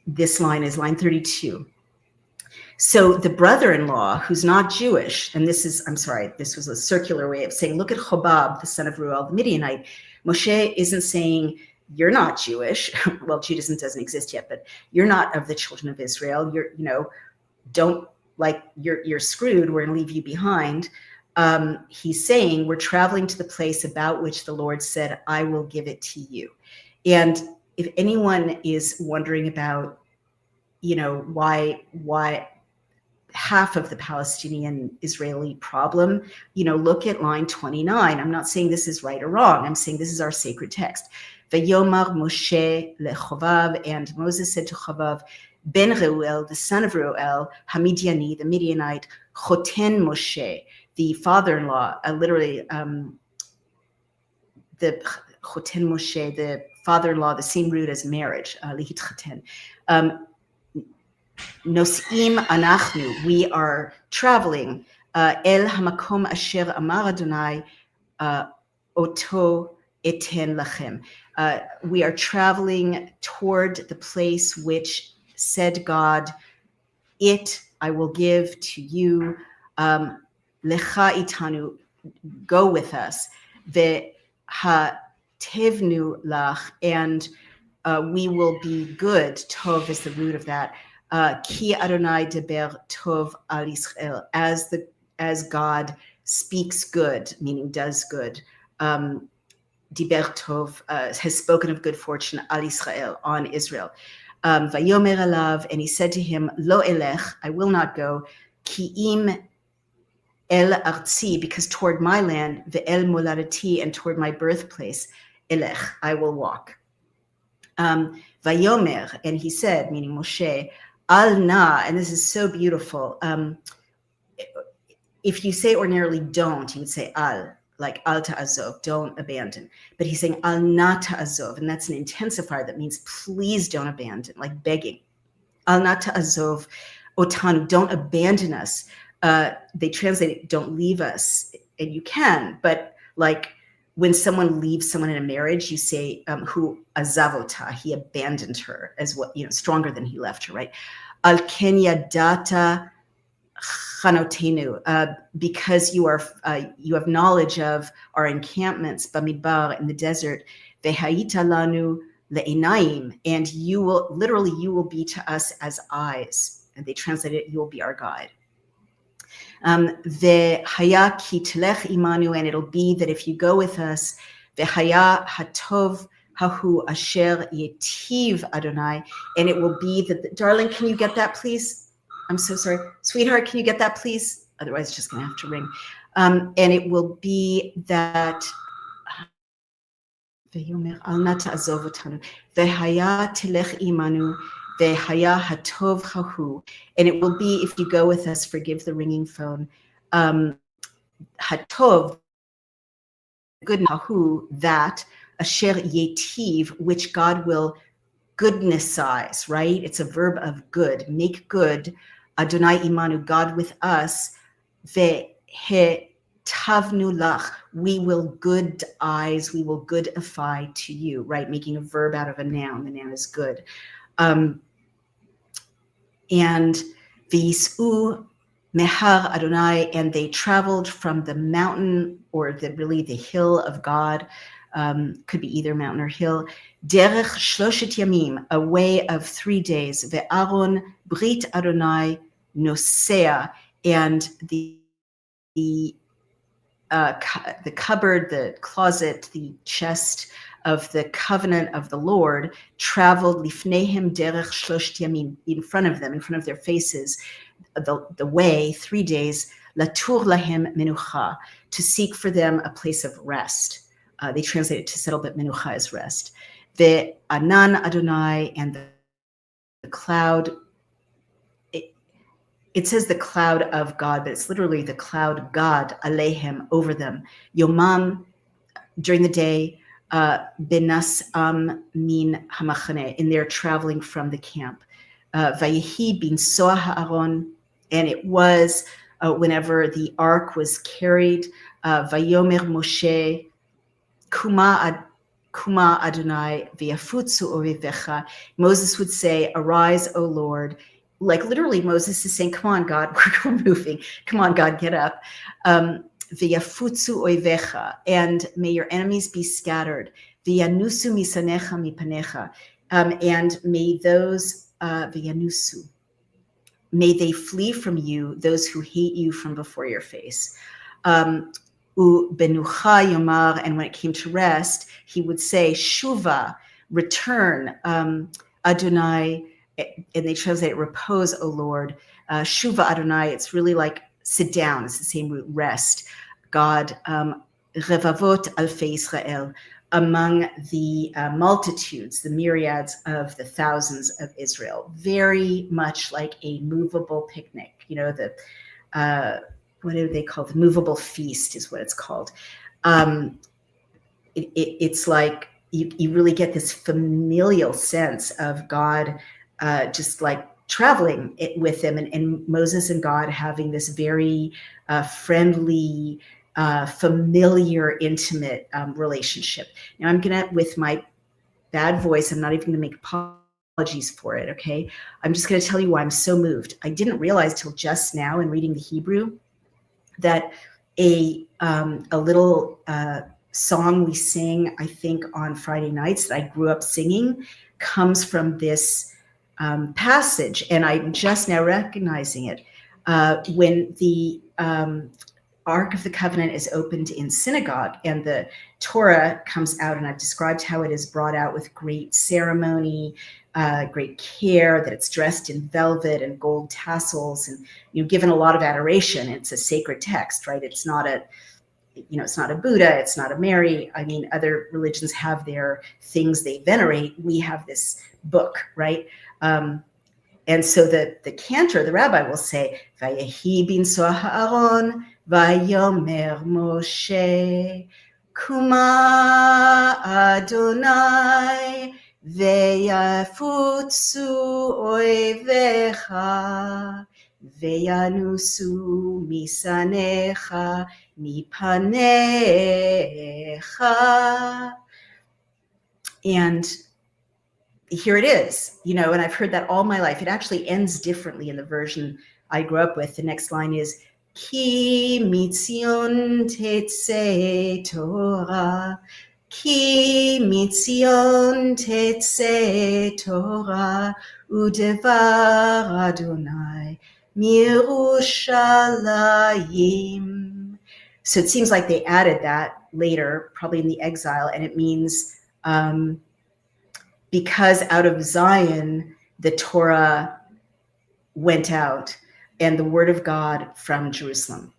this line is, line 32. So the brother-in-law, who's not Jewish, and this was a circular way of saying, look at Chobab, the son of Ruel, the Midianite. Moshe isn't saying, you're not Jewish. Well, Judaism doesn't exist yet, but you're not of the children of Israel. You're screwed. We're going to leave you behind. He's saying, we're traveling to the place about which the Lord said, I will give it to you. And if anyone is wondering about, why half of the Palestinian-Israeli problem, look at line 29. I'm not saying this is right or wrong. I'm saying this is our sacred text. Vayomar Moshe leChovav, and Moses said to Chovav, Ben Reuel, the son of Reuel, Hamidiani, the Midianite, Choten Moshe, the father-in-law, literally, choten Moshe, the father-in-law, the same root as marriage, lihitchaten. Nos'im anachnu, we are traveling, el hamakom asher amar Adonai, oto eten lachem. We are traveling toward the place which said God, it I will give to you, lecha itanu, go with us, ve'hatevnu lach, and we will be good. Tov is the root of that. Ki Adonai deber tov al Yisrael, as God speaks good, meaning does good. Diber tov, has spoken of good fortune al Yisrael, on Israel. Vayomer alav, and he said to him, Lo elech, I will not go, ki im el artzi, because toward my land, ve'el moladati, and toward my birthplace, elech, I will walk. Vayomer, and he said, meaning Moshe, al na, and this is so beautiful. If you say ordinarily don't, you would say al, like al ta'azov, don't abandon. But he's saying al na ta'azov, and that's an intensifier that means please don't abandon, like begging. Al na ta'azov otanu, don't abandon us. They translate it, don't leave us, and you can, but like when someone leaves someone in a marriage, you say hu azavota, he abandoned her, as what, stronger than he left her, right? Al ken yadata chanotenu, because you have knowledge of our encampments, bamidbar, in the desert, vehayita lanu le'inayim, and you will be to us as eyes, and they translate it, you will be our guide. V'haya ki telech imanu, and it'll be that if you go with us, v'haya hatov hahu asher yetiv Adonai, and it will be that, darling, can you get that, please? I'm so sorry. Sweetheart, can you get that, please? Otherwise, it's just going to have to ring. And it will be that, al na ta'azov otanu, v'haya telech imanu, Ve'haya hatov hahu, and it will be, if you go with us, forgive the ringing phone, hatov, good, hahu, that, asher yetiv, which God will goodness-size, right? It's a verb of good, make good, Adonai imanu, God with us, ve'hetavnu lach, we will good eyes, we will goodify to you, right? Making a verb out of a noun, the noun is good. And V'yis'u mehar Adonai, and they traveled from the mountain, or the hill of God, could be either mountain or hill, derech shloshet yamim, a way of 3 days, ve'aron brit Adonai nosea, and the cupboard, the closet, the chest of the covenant of the Lord traveled lifnehem derech shloshet yamim, in front of them, in front of their faces, the way, 3 days, latur lahem menucha, to seek for them a place of rest. They translate it to settle, but menucha is rest. The anan Adonai, and the cloud, it says the cloud of God, but it's literally the cloud God, alehem, over them. Yomam, during the day, benas min hamachane, in their traveling from the camp. Vayehi bin soa ha'aron, and it was whenever the ark was carried, vayomer Moshe, kuma Adonai v'yafutzu ovevecha, Moses would say, arise, O Lord. Like literally Moses is saying, come on, God, we're moving. Come on, God, get up. V'yafutzu ovevecha, and may your enemies be scattered. V'yanusu misanecha mipanecha, and may those, v'yanusu, may they flee from you, those who hate you from before your face. Benucha yomar, and when it came to rest, he would say, shuva, return, Adonai, and they translate repose, O Lord. Shuva Adonai, it's really like sit down, it's the same root, rest. God, revavot alfei Israel, among the multitudes, the myriads of the thousands of Israel. Very much like a movable picnic, the what do they call it? The movable feast is what it's called. it's like you really get this familial sense of God just like traveling with them, and Moses and God having this very friendly, familiar, intimate relationship. Now I'm gonna, with my bad voice, I'm not even gonna make apologies for it, okay? I'm just gonna tell you why I'm so moved. I didn't realize till just now in reading the Hebrew that a little song we sing, I think, on Friday nights that I grew up singing comes from this passage, and I'm just now recognizing it. When the Ark of the Covenant is opened in synagogue and the Torah comes out, and I've described how it is brought out with great ceremony, great care, that it's dressed in velvet and gold tassels, and given a lot of adoration. It's a sacred text, right? It's not a, it's not a Buddha, it's not a Mary. I mean, other religions have their things they venerate. We have this book, right? And so the cantor, the rabbi, will say, "Vayehi binso Haaron, vayomer Moshe, Kuma Adonai, veyafutsu oivecha, veyanusu misanecha mipanecha." And here it is, and I've heard that all my life. It actually ends differently in the version I grew up with. The next line is, Ki mitzion tetze Torah, Ki mitzion tetze Torah, udevar Adonai mirushalayim. So it seems like they added that later, probably in the exile, and it means because out of Zion, the Torah went out and the word of God from Jerusalem.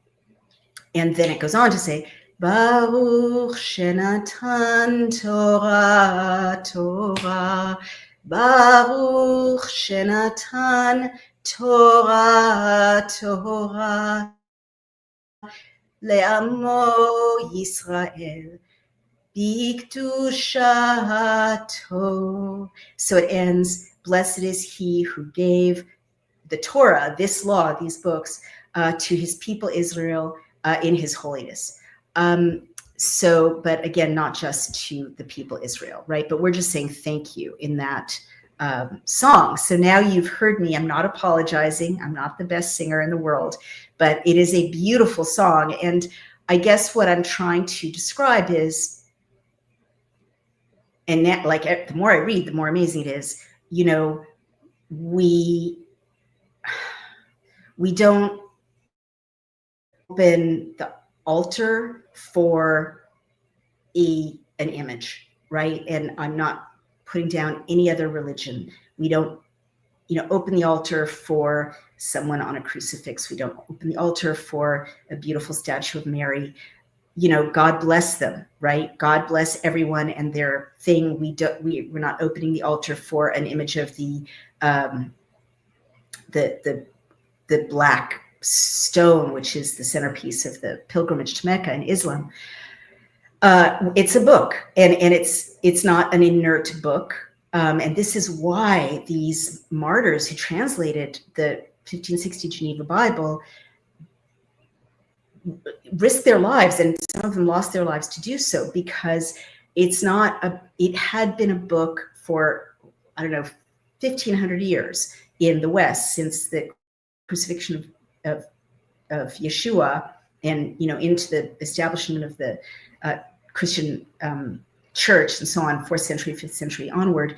And then it goes on to say, Baruch Shenatan Torah, Torah, Baruch Shenatan Torah, Torah, Le'amo Yisrael. Bikdushato. So it ends, blessed is he who gave the Torah, this law, these books, to his people Israel in his holiness. But again, not just to the people Israel, right? But we're just saying thank you in that song. So now you've heard me. I'm not apologizing. I'm not the best singer in the world, but it is a beautiful song. And I guess what I'm trying to describe is, and that, like, the more I read, the more amazing it is. We don't open the altar for an image, right? And I'm not putting down any other religion. We don't, open the altar for someone on a crucifix. We don't open the altar for a beautiful statue of Mary. God bless them, right? God bless everyone and their thing. We're not opening the altar for an image of the black stone, which is the centerpiece of the pilgrimage to Mecca in Islam. It's a book, and it's not an inert book. And this is why these martyrs who translated the 1560 Geneva Bible risked their lives, and some of them lost their lives to do so, because it had been a book for, 1,500 years in the West, since the crucifixion of Yeshua, and into the establishment of the Christian church and so on, 4th century, 5th century onward,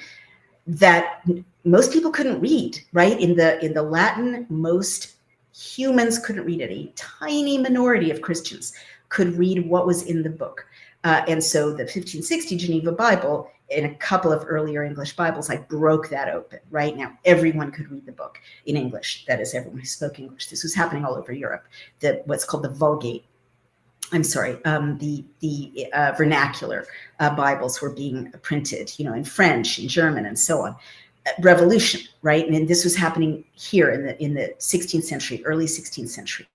that most people couldn't read, right? In the Latin, most humans couldn't read it. A tiny minority of Christians could read what was in the book. And so the 1560 Geneva Bible, and a couple of earlier English Bibles, I broke that open. Right now, everyone could read the book in English. That is, everyone who spoke English. This was happening all over Europe. What's called the Vulgate. The vernacular Bibles were being printed, in French, in German, and so on. Revolution, right? And this was happening here in the 16th century, early 16th century.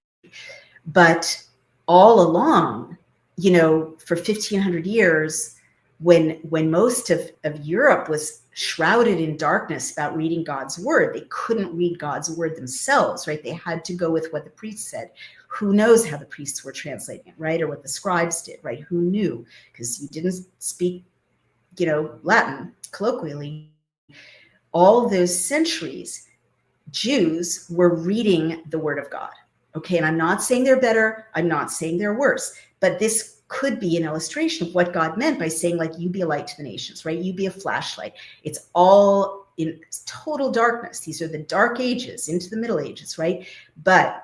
But all along, for 1500 years, when most of Europe was shrouded in darkness about reading God's word, they couldn't read God's word themselves, right? They had to go with what the priests said. Who knows how the priests were translating it, right? Or what the scribes did, right? Who knew? Because you didn't speak, Latin colloquially. All those centuries, Jews were reading the word of God. Okay, and I'm not saying they're better, I'm not saying they're worse, but this could be an illustration of what God meant by saying, like, you be a light to the nations, right? You be a flashlight. It's all in total darkness. These are the dark ages into the Middle Ages, right? But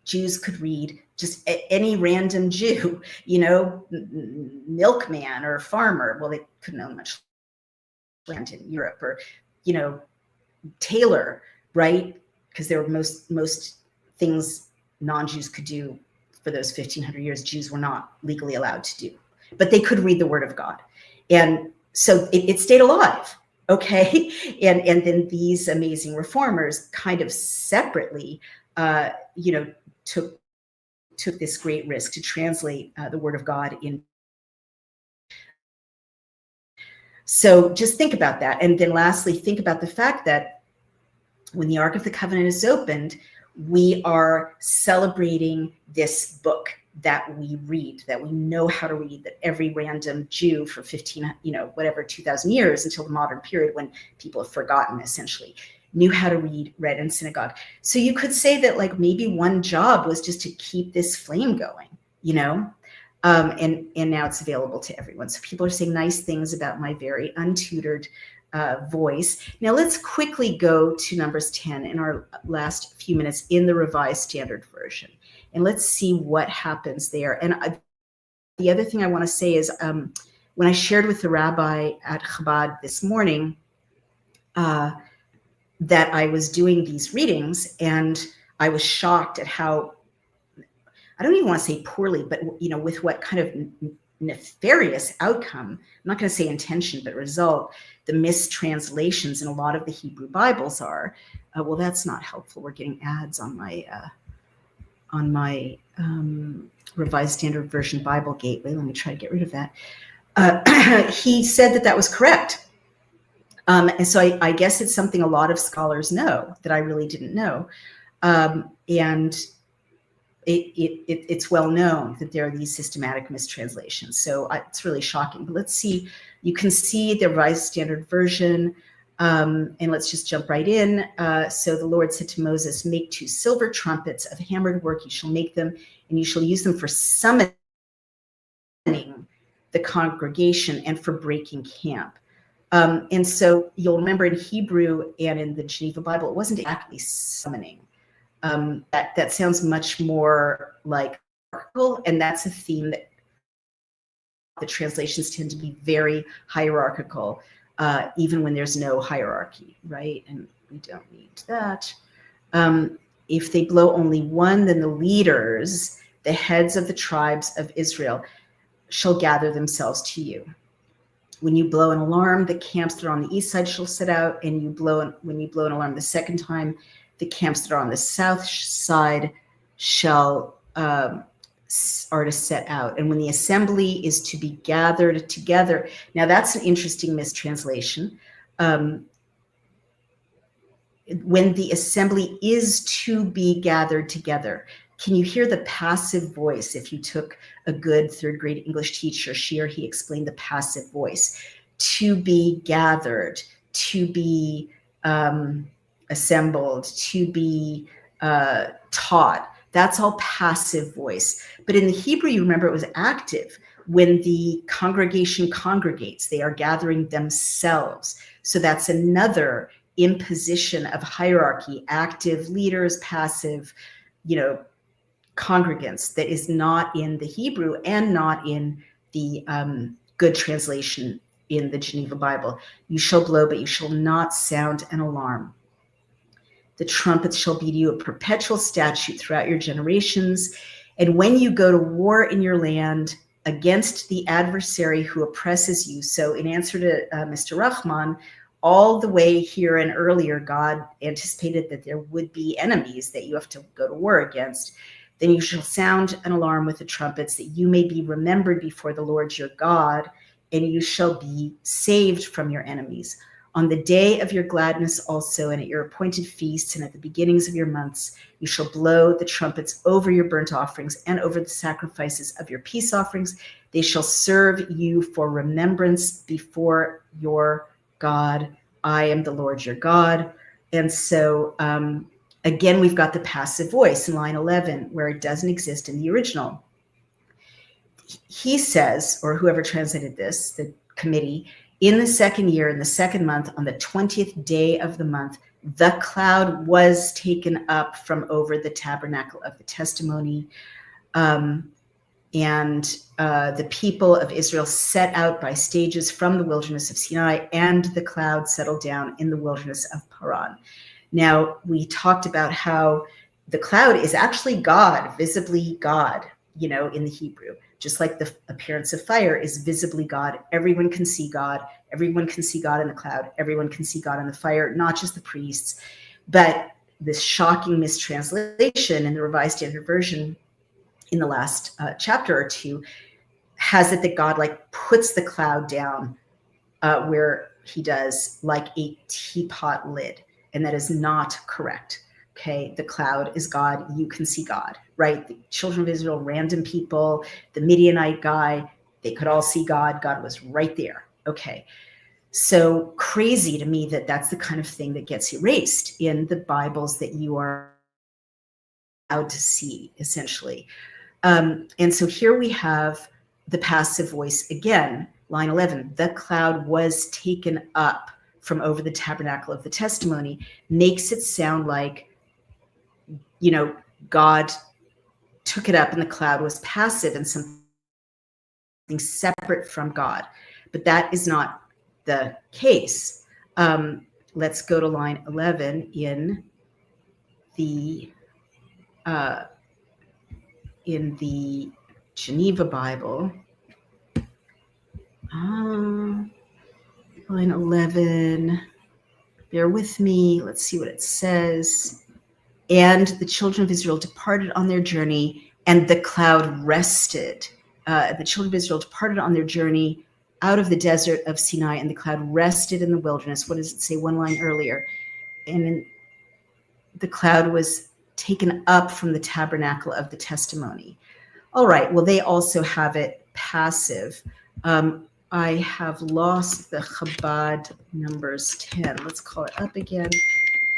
Jews could read, just any random Jew, milkman or farmer. Well, they couldn't own much land in Europe, or, tailor, right? Because there were most things non-Jews could do for those 1500 years, Jews were not legally allowed to do, but they could read the word of God. And so it stayed alive. Okay. And then these amazing reformers kind of separately, took this great risk to translate the word of God in. So just think about that. And then lastly, think about the fact that when the Ark of the Covenant is opened, we are celebrating this book that we read, that we know how to read, that every random Jew for 2,000 years until the modern period, when people have forgotten, essentially, knew how to read in synagogue. So you could say that, like, maybe one job was just to keep this flame going, and now it's available to everyone. So people are saying nice things about my very untutored voice. Now let's quickly go to Numbers 10 in our last few minutes in the Revised Standard Version, and let's see what happens there. And the other thing I want to say is, when I shared with the rabbi at Chabad this morning that I was doing these readings, and I was shocked at how, I don't even want to say poorly, but with what kind of nefarious outcome, I'm not going to say intention, but result, the mistranslations in a lot of the Hebrew Bibles are. Well, that's not helpful. We're getting ads on my Revised Standard Version Bible Gateway. Let me try to get rid of that. He said that was correct. And so I guess it's something a lot of scholars know that I really didn't know. And it's well known that there are these systematic mistranslations. So it's really shocking. But let's see. You can see the Revised Standard Version, and let's just jump right in. So the Lord said to Moses, "Make 2 silver trumpets of hammered work. You shall make them, and you shall use them for summoning the congregation and for breaking camp." And so you'll remember in Hebrew and in the Geneva Bible, it wasn't exactly summoning. That sounds much more like hierarchical, and that's a theme that the translations tend to be very hierarchical, even when there's no hierarchy, right? And we don't need that. If they blow only one, then the leaders, the heads of the tribes of Israel, shall gather themselves to you. When you blow an alarm, the camps that are on the east side shall set out, and when you blow an alarm the second time, the camps that are on the south side are to set out. And when the assembly is to be gathered together, now that's an interesting mistranslation. When the assembly is to be gathered together, can you hear the passive voice? If you took a good third grade English teacher, she or he explained the passive voice. To be gathered, to be assembled, to be taught. That's all passive voice. But in the Hebrew, you remember it was active. When the congregation congregates, they are gathering themselves. So that's another imposition of hierarchy, active leaders, passive, congregants, that is not in the Hebrew and not in the good translation in the Geneva Bible. You shall blow, but you shall not sound an alarm. The trumpets shall be to you a perpetual statute throughout your generations. And when you go to war in your land against the adversary who oppresses you. So in answer to Mr. Rahman, all the way here and earlier, God anticipated that there would be enemies that you have to go to war against. Then you shall sound an alarm with the trumpets, that you may be remembered before the Lord your God, and you shall be saved from your enemies. On the day of your gladness also, and at your appointed feasts, and at the beginnings of your months, you shall blow the trumpets over your burnt offerings and over the sacrifices of your peace offerings. They shall serve you for remembrance before your God. I am the Lord your God. And so, again, we've got the passive voice in line 11, where it doesn't exist in the original. He says, or whoever translated this, the committee, in the second year, in the second month, on the 20th day of the month, the cloud was taken up from over the tabernacle of the testimony. And the people of Israel set out by stages from the wilderness of Sinai, and the cloud settled down in the wilderness of Paran. Now, we talked about how the cloud is actually God, visibly God, in the Hebrew. Just like the appearance of fire is visibly God. Everyone can see God. Everyone can see God in the cloud. Everyone can see God in the fire, not just the priests. But this shocking mistranslation in the Revised Standard Version in the last chapter or two has it that God puts the cloud down where he does, like a teapot lid. And that is not correct. Okay, the cloud is God. You can see God, right? The children of Israel, random people, the Midianite guy, they could all see God. God was right there. Okay, so crazy to me that that's the kind of thing that gets erased in the Bibles that you are allowed to see, essentially. And so here we have the passive voice again, line 11, the cloud was taken up from over the tabernacle of the testimony, makes it sound like, God took it up and the cloud was passive and something separate from God. But that is not the case. Let's go to line 11 in the Geneva Bible. Line 11. Bear with me. Let's see what it says. And the children of Israel departed on their journey, and the cloud rested. The children of Israel departed on their journey out of the desert of Sinai, and the cloud rested in the wilderness. What does it say one line earlier? And the cloud was taken up from the tabernacle of the testimony. All right, well, they also have it passive. I have lost the Chabad numbers 10. Let's call it up again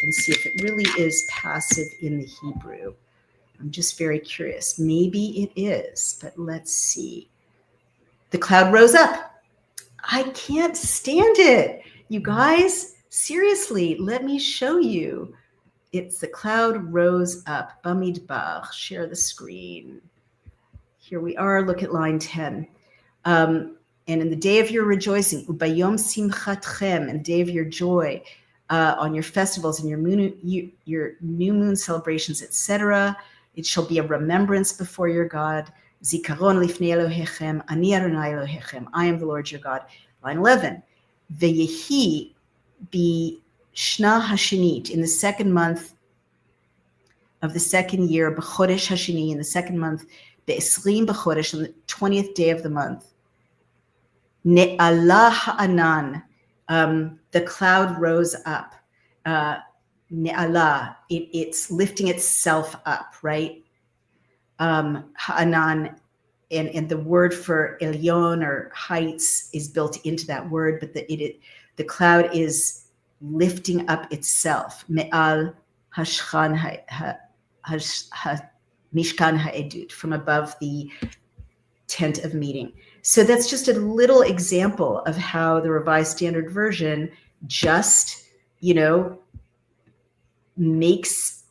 and see if it really is passive in the Hebrew. I'm just very curious. Maybe it is, but let's see. The cloud rose up. I can't stand it. You guys, seriously, let me show you. It's the cloud rose up. Bamidbar, share the screen. Here we are, look at line 10. And in the day of your rejoicing, ubayom simchatchem, in the day of your joy, on your festivals and your new moon celebrations, etc., it shall be a remembrance before your God. Zikaron lifnei Elohechem, ani Adonai Elohechem. I am the Lord your God. Line 11. Veyehi bi shna hashinit, in the second month of the second year, b'chodesh hashini, in the second month, be'esrim b'chodesh, on the 20th day of the month. Ne'alah ha'anan, the cloud rose up. Ne'alah, it's lifting itself up, right? Ha'anan, and the word for elyon or heights is built into that word, but the cloud is lifting up itself. Me'al hashchan mishkan ha'edut, from above the tent of meeting. So that's just a little example of how the Revised Standard Version just, makes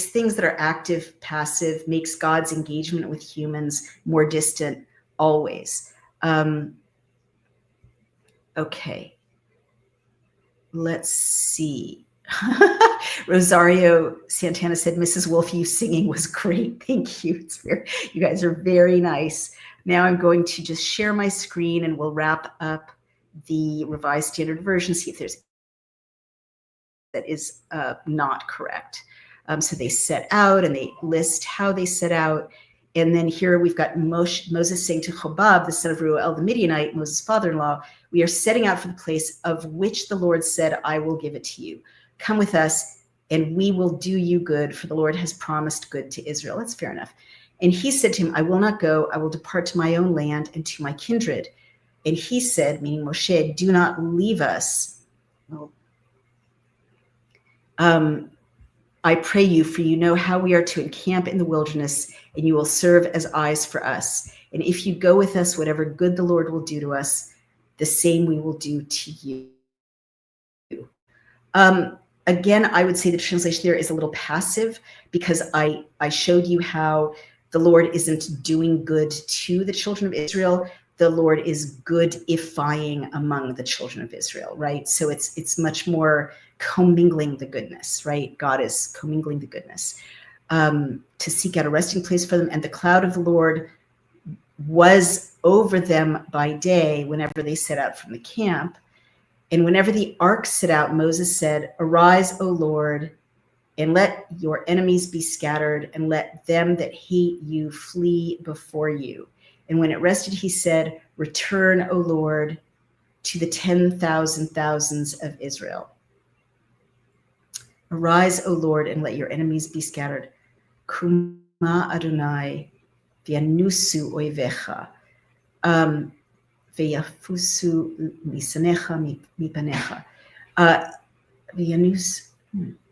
things that are active, passive, makes God's engagement with humans more distant always. Okay. Let's see. Rosario Santana said, Mrs. Wolf, you singing was great. Thank you. You guys are very nice. Now I'm going to just share my screen and we'll wrap up the Revised Standard Version, see if there's that is not correct. So they set out, and they list how they set out. And then here we've got Moses saying to Chobab, the son of Reuel the Midianite, Moses' father-in-law, we are setting out for the place of which the Lord said, I will give it to you. Come with us, and we will do you good, for the Lord has promised good to Israel. That's fair enough. And he said to him, I will not go. I will depart to my own land and to my kindred. And he said, meaning Moshe, do not leave us. I pray you, for you know how we are to encamp in the wilderness, and you will serve as eyes for us. And if you go with us, whatever good the Lord will do to us, the same we will do to you. Again, I would say the translation there is a little passive, because I showed you how the Lord isn't doing good to the children of Israel. The Lord is good-ifying among the children of Israel, right? So it's much more commingling the goodness, right? God is commingling the goodness to seek out a resting place for them. And the cloud of the Lord was over them by day whenever they set out from the camp. And whenever the ark set out, Moses said, arise, O Lord, and let your enemies be scattered, and let them that hate you flee before you. And when it rested, he said, return, O Lord, to the 10,000 thousands of Israel. Arise, O Lord, and let your enemies be scattered. Kuma Adonai, v'yanusu oivecha, v'yafusu misanecha mipanecha, v'yanusu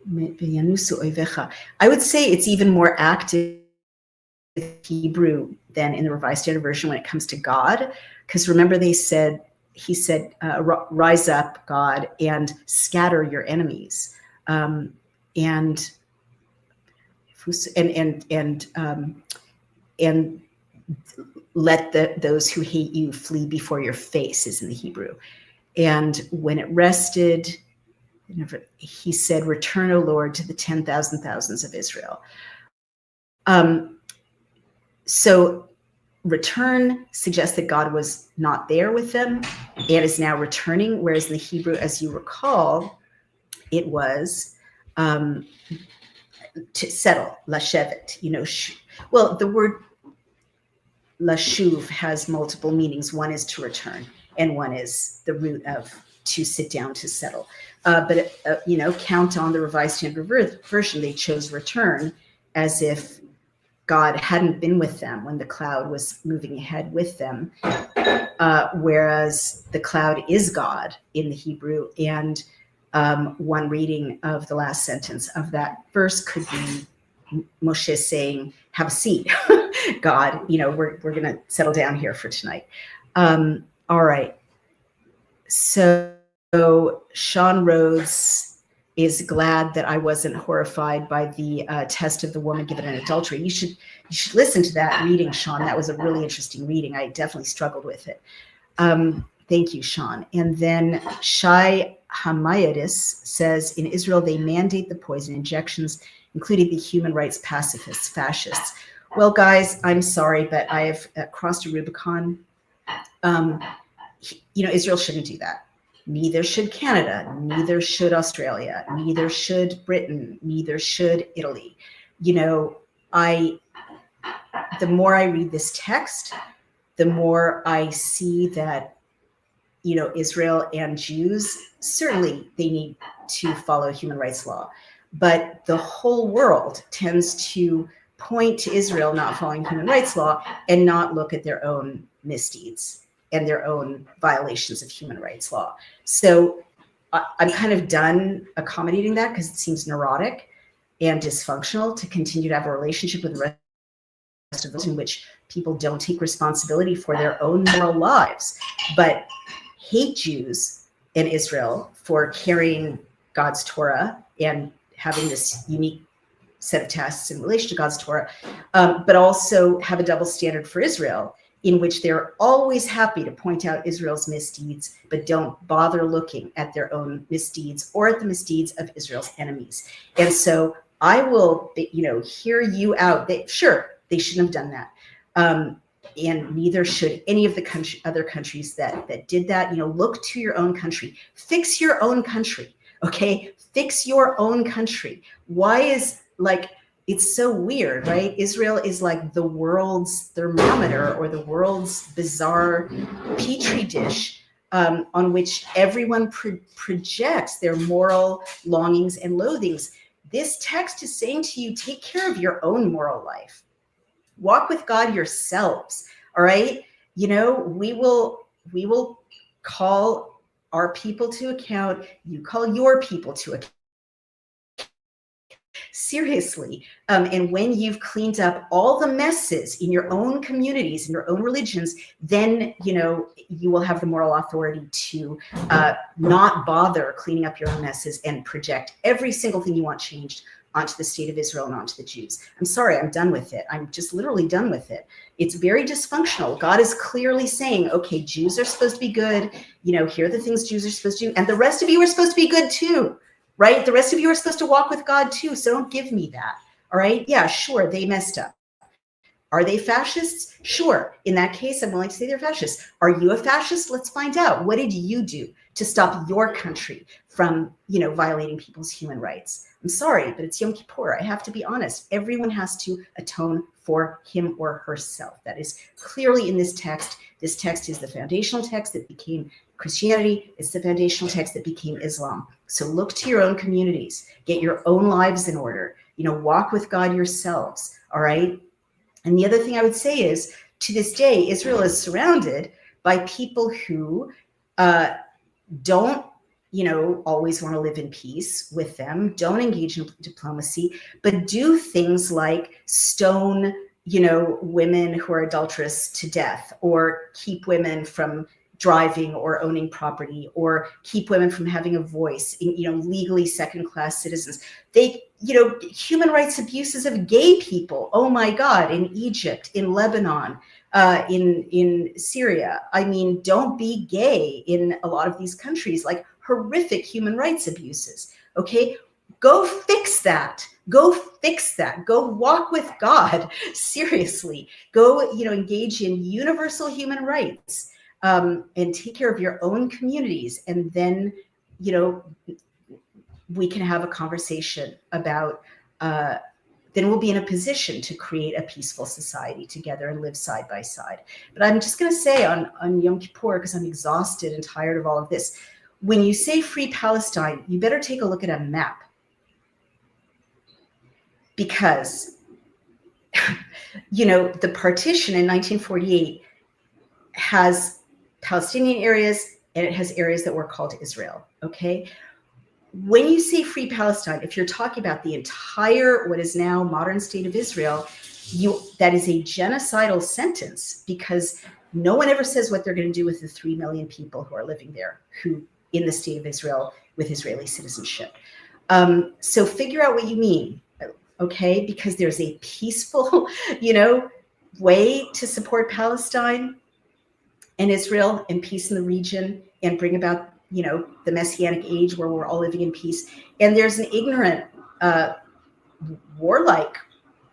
oivecha. I would say it's even more active in Hebrew than in the Revised Standard Version when it comes to God, because remember he said, rise up, God, and scatter your enemies. And let those who hate you flee before your face is in the Hebrew. And when it rested, he said, return, O Lord, to the 10,000 thousands of Israel. So return suggests that God was not there with them and is now returning, whereas in the Hebrew, as you recall, it was to settle, lashevet. Well, the word lashuv has multiple meanings. One is to return, and one is the root of to sit down, to settle. But count on the Revised Standard Version, they chose return as if God hadn't been with them when the cloud was moving ahead with them, whereas the cloud is God in the Hebrew. And one reading of the last sentence of that verse could be Moshe saying, have a seat, God, we're going to settle down here for tonight. All right. So Sean Rhodes is glad that I wasn't horrified by the test of the woman given in adultery. You should listen to that reading, Sean. That was a really interesting reading. I definitely struggled with it. Thank you, Sean. And then Shai Hamayadis says, in Israel, they mandate the poison injections, including the human rights pacifists, fascists. Well, guys, I'm sorry, but I have crossed a Rubicon. Israel shouldn't do that. Neither should Canada, neither should Australia, neither should Britain, neither should Italy. The more I read this text, the more I see that, Israel and Jews, certainly they need to follow human rights law, but the whole world tends to point to Israel not following human rights law and not look at their own misdeeds and their own violations of human rights law. So I'm kind of done accommodating that, because it seems neurotic and dysfunctional to continue to have a relationship with the rest of the world in which people don't take responsibility for their own moral lives, but hate Jews in Israel for carrying God's Torah and having this unique set of tasks in relation to God's Torah, but also have a double standard for Israel, in which they're always happy to point out Israel's misdeeds, but don't bother looking at their own misdeeds or at the misdeeds of Israel's enemies. And so I will, hear you out. They shouldn't have done that. And neither should any of the other countries that did that. Look to your own country. Fix your own country, okay? Fix your own country. Why is like, it's so weird, right? Israel is like the world's thermometer or the world's bizarre petri dish, on which everyone projects their moral longings and loathings. This text is saying to you, take care of your own moral life. Walk with God yourselves. All right. You know, we will call our people to account. You call your people to account. Seriously. And when you've cleaned up all the messes in your own communities, in your own religions, then, you know, you will have the moral authority to not bother cleaning up your own messes and project every single thing you want changed onto the state of Israel and onto the Jews. I'm sorry, I'm done with it. I'm just literally done with it. It's very dysfunctional. God is clearly saying, okay, Jews are supposed to be good. You know, here are the things Jews are supposed to do. And the rest of you are supposed to be good too. Right? The rest of you are supposed to walk with God too. So don't give me that. All right. Yeah, sure. They messed up. Are they fascists? Sure. In that case, I'm willing to say they're fascists. Are you a fascist? Let's find out. What did you do to stop your country from, you know, violating people's human rights? I'm sorry, but it's Yom Kippur. I have to be honest. Everyone has to atone for him or herself. That is clearly in this text. This text is the foundational text that became Christianity. It's the foundational text that became Islam. So look to your own communities, get your own lives in order, you know, walk with God yourselves. All right. And the other thing I would say is, to this day, Israel is surrounded by people who don't, you know, always want to live in peace with them, don't engage in diplomacy, but do things like stone, you know, women who are adulterous to death, or keep women from driving or owning property, or keep women from having a voice, you know, legally second-class citizens. They, you know, human rights abuses of gay people. Oh my God, in Egypt, in Lebanon, in Syria. I mean, don't be gay in a lot of these countries, like horrific human rights abuses. Okay, go fix that. Go fix that. Go walk with God. Seriously, go, you know, engage in universal human rights. And take care of your own communities. And then, you know, we can have a conversation about, then we'll be in a position to create a peaceful society together and live side by side. But I'm just going to say on Yom Kippur, because I'm exhausted and tired of all of this, when you say free Palestine, you better take a look at a map. Because, you know, the partition in 1948 has Palestinian areas, and it has areas that were called Israel, okay? When you say free Palestine, if you're talking about the entire, what is now modern state of Israel, that is a genocidal sentence, because no one ever says what they're going to do with the 3 million people who are living there, who in the state of Israel with Israeli citizenship. So figure out what you mean, okay? Because there's a peaceful, you know, way to support Palestine and Israel and peace in the region and bring about, you know, the Messianic age where we're all living in peace. And there's an ignorant, warlike,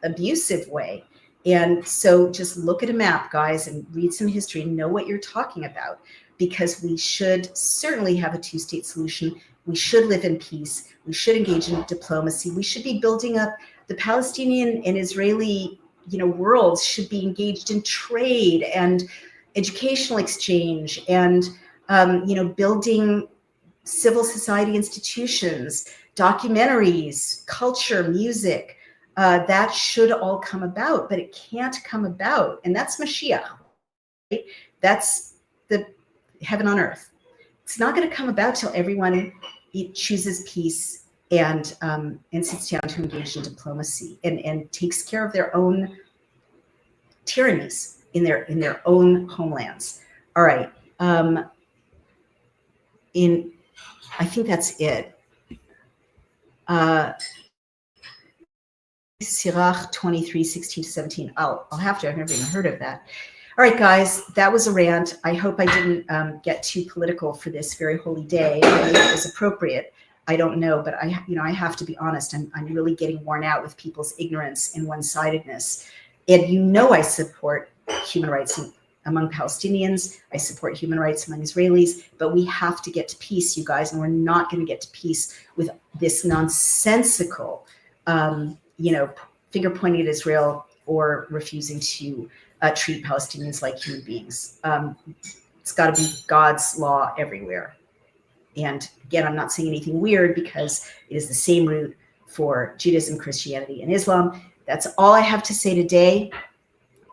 abusive way. And so just look at a map, guys, and read some history and know what you're talking about, because we should certainly have a two-state solution. We should live in peace. We should engage in diplomacy. We should be building up the Palestinian and Israeli, you know, worlds should be engaged in trade and educational exchange and, you know, building civil society institutions, documentaries, culture, music. That should all come about, but it can't come about. And that's Mashiach, right? That's the heaven on earth. It's not going to come about till everyone chooses peace and sits down to engage in diplomacy and takes care of their own tyrannies in their own homelands. All right. I think that's it. Sirach 23, 16 to 17. I'll have to, I've never even heard of that. All right, guys, that was a rant. I hope I didn't get too political for this very holy day. Maybe it was appropriate. I don't know, but I have to be honest. I'm really getting worn out with people's ignorance and one-sidedness. And you know I support human rights among Palestinians. I support human rights among Israelis, but we have to get to peace, you guys, and we're not going to get to peace with this nonsensical, finger pointing at Israel or refusing to treat Palestinians like human beings. It's got to be God's law everywhere. And again, I'm not saying anything weird because it is the same root for Judaism, Christianity, and Islam. That's all I have to say today.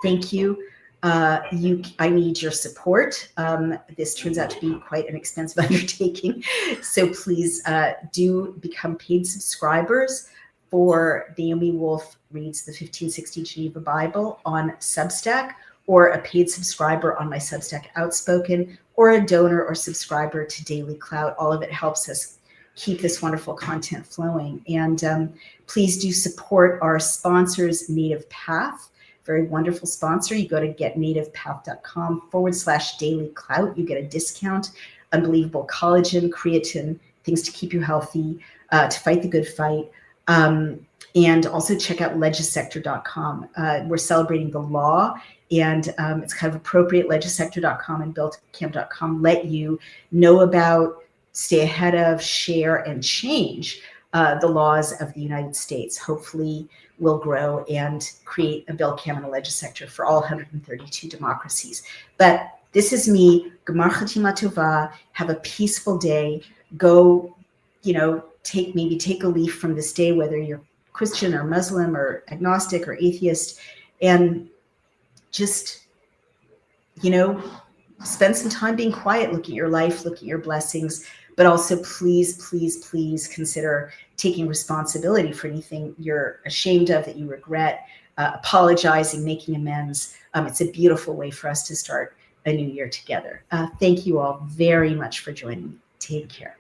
Thank you. I need your support. This turns out to be quite an expensive undertaking. So please do become paid subscribers for Naomi Wolf Reads the 1560 Geneva Bible on Substack, or a paid subscriber on my Substack Outspoken, or a donor or subscriber to Daily Clout. All of it helps us keep this wonderful content flowing. And please do support our sponsors, Native Path, very wonderful sponsor. You go to getnativepath.com/Daily Clout. You get a discount, unbelievable collagen, creatine, things to keep you healthy, to fight the good fight. And also check out legisector.com. We're celebrating the law, and it's kind of appropriate. Legisector.com and buildcamp.com let you know about, stay ahead of, share, and change the laws of the United States. Hopefully we'll grow and create a Bill Cam and a Legisector for all 132 democracies. But this is me. Gemar Chatima Tova. Have a peaceful day. Go, take a leaf from this day, whether you're Christian or Muslim or agnostic or atheist, and just, spend some time being quiet, look at your life, look at your blessings, but also please, please, please consider taking responsibility for anything you're ashamed of, that you regret, apologizing, making amends. It's a beautiful way for us to start a new year together. Thank you all very much for joining me. Take care.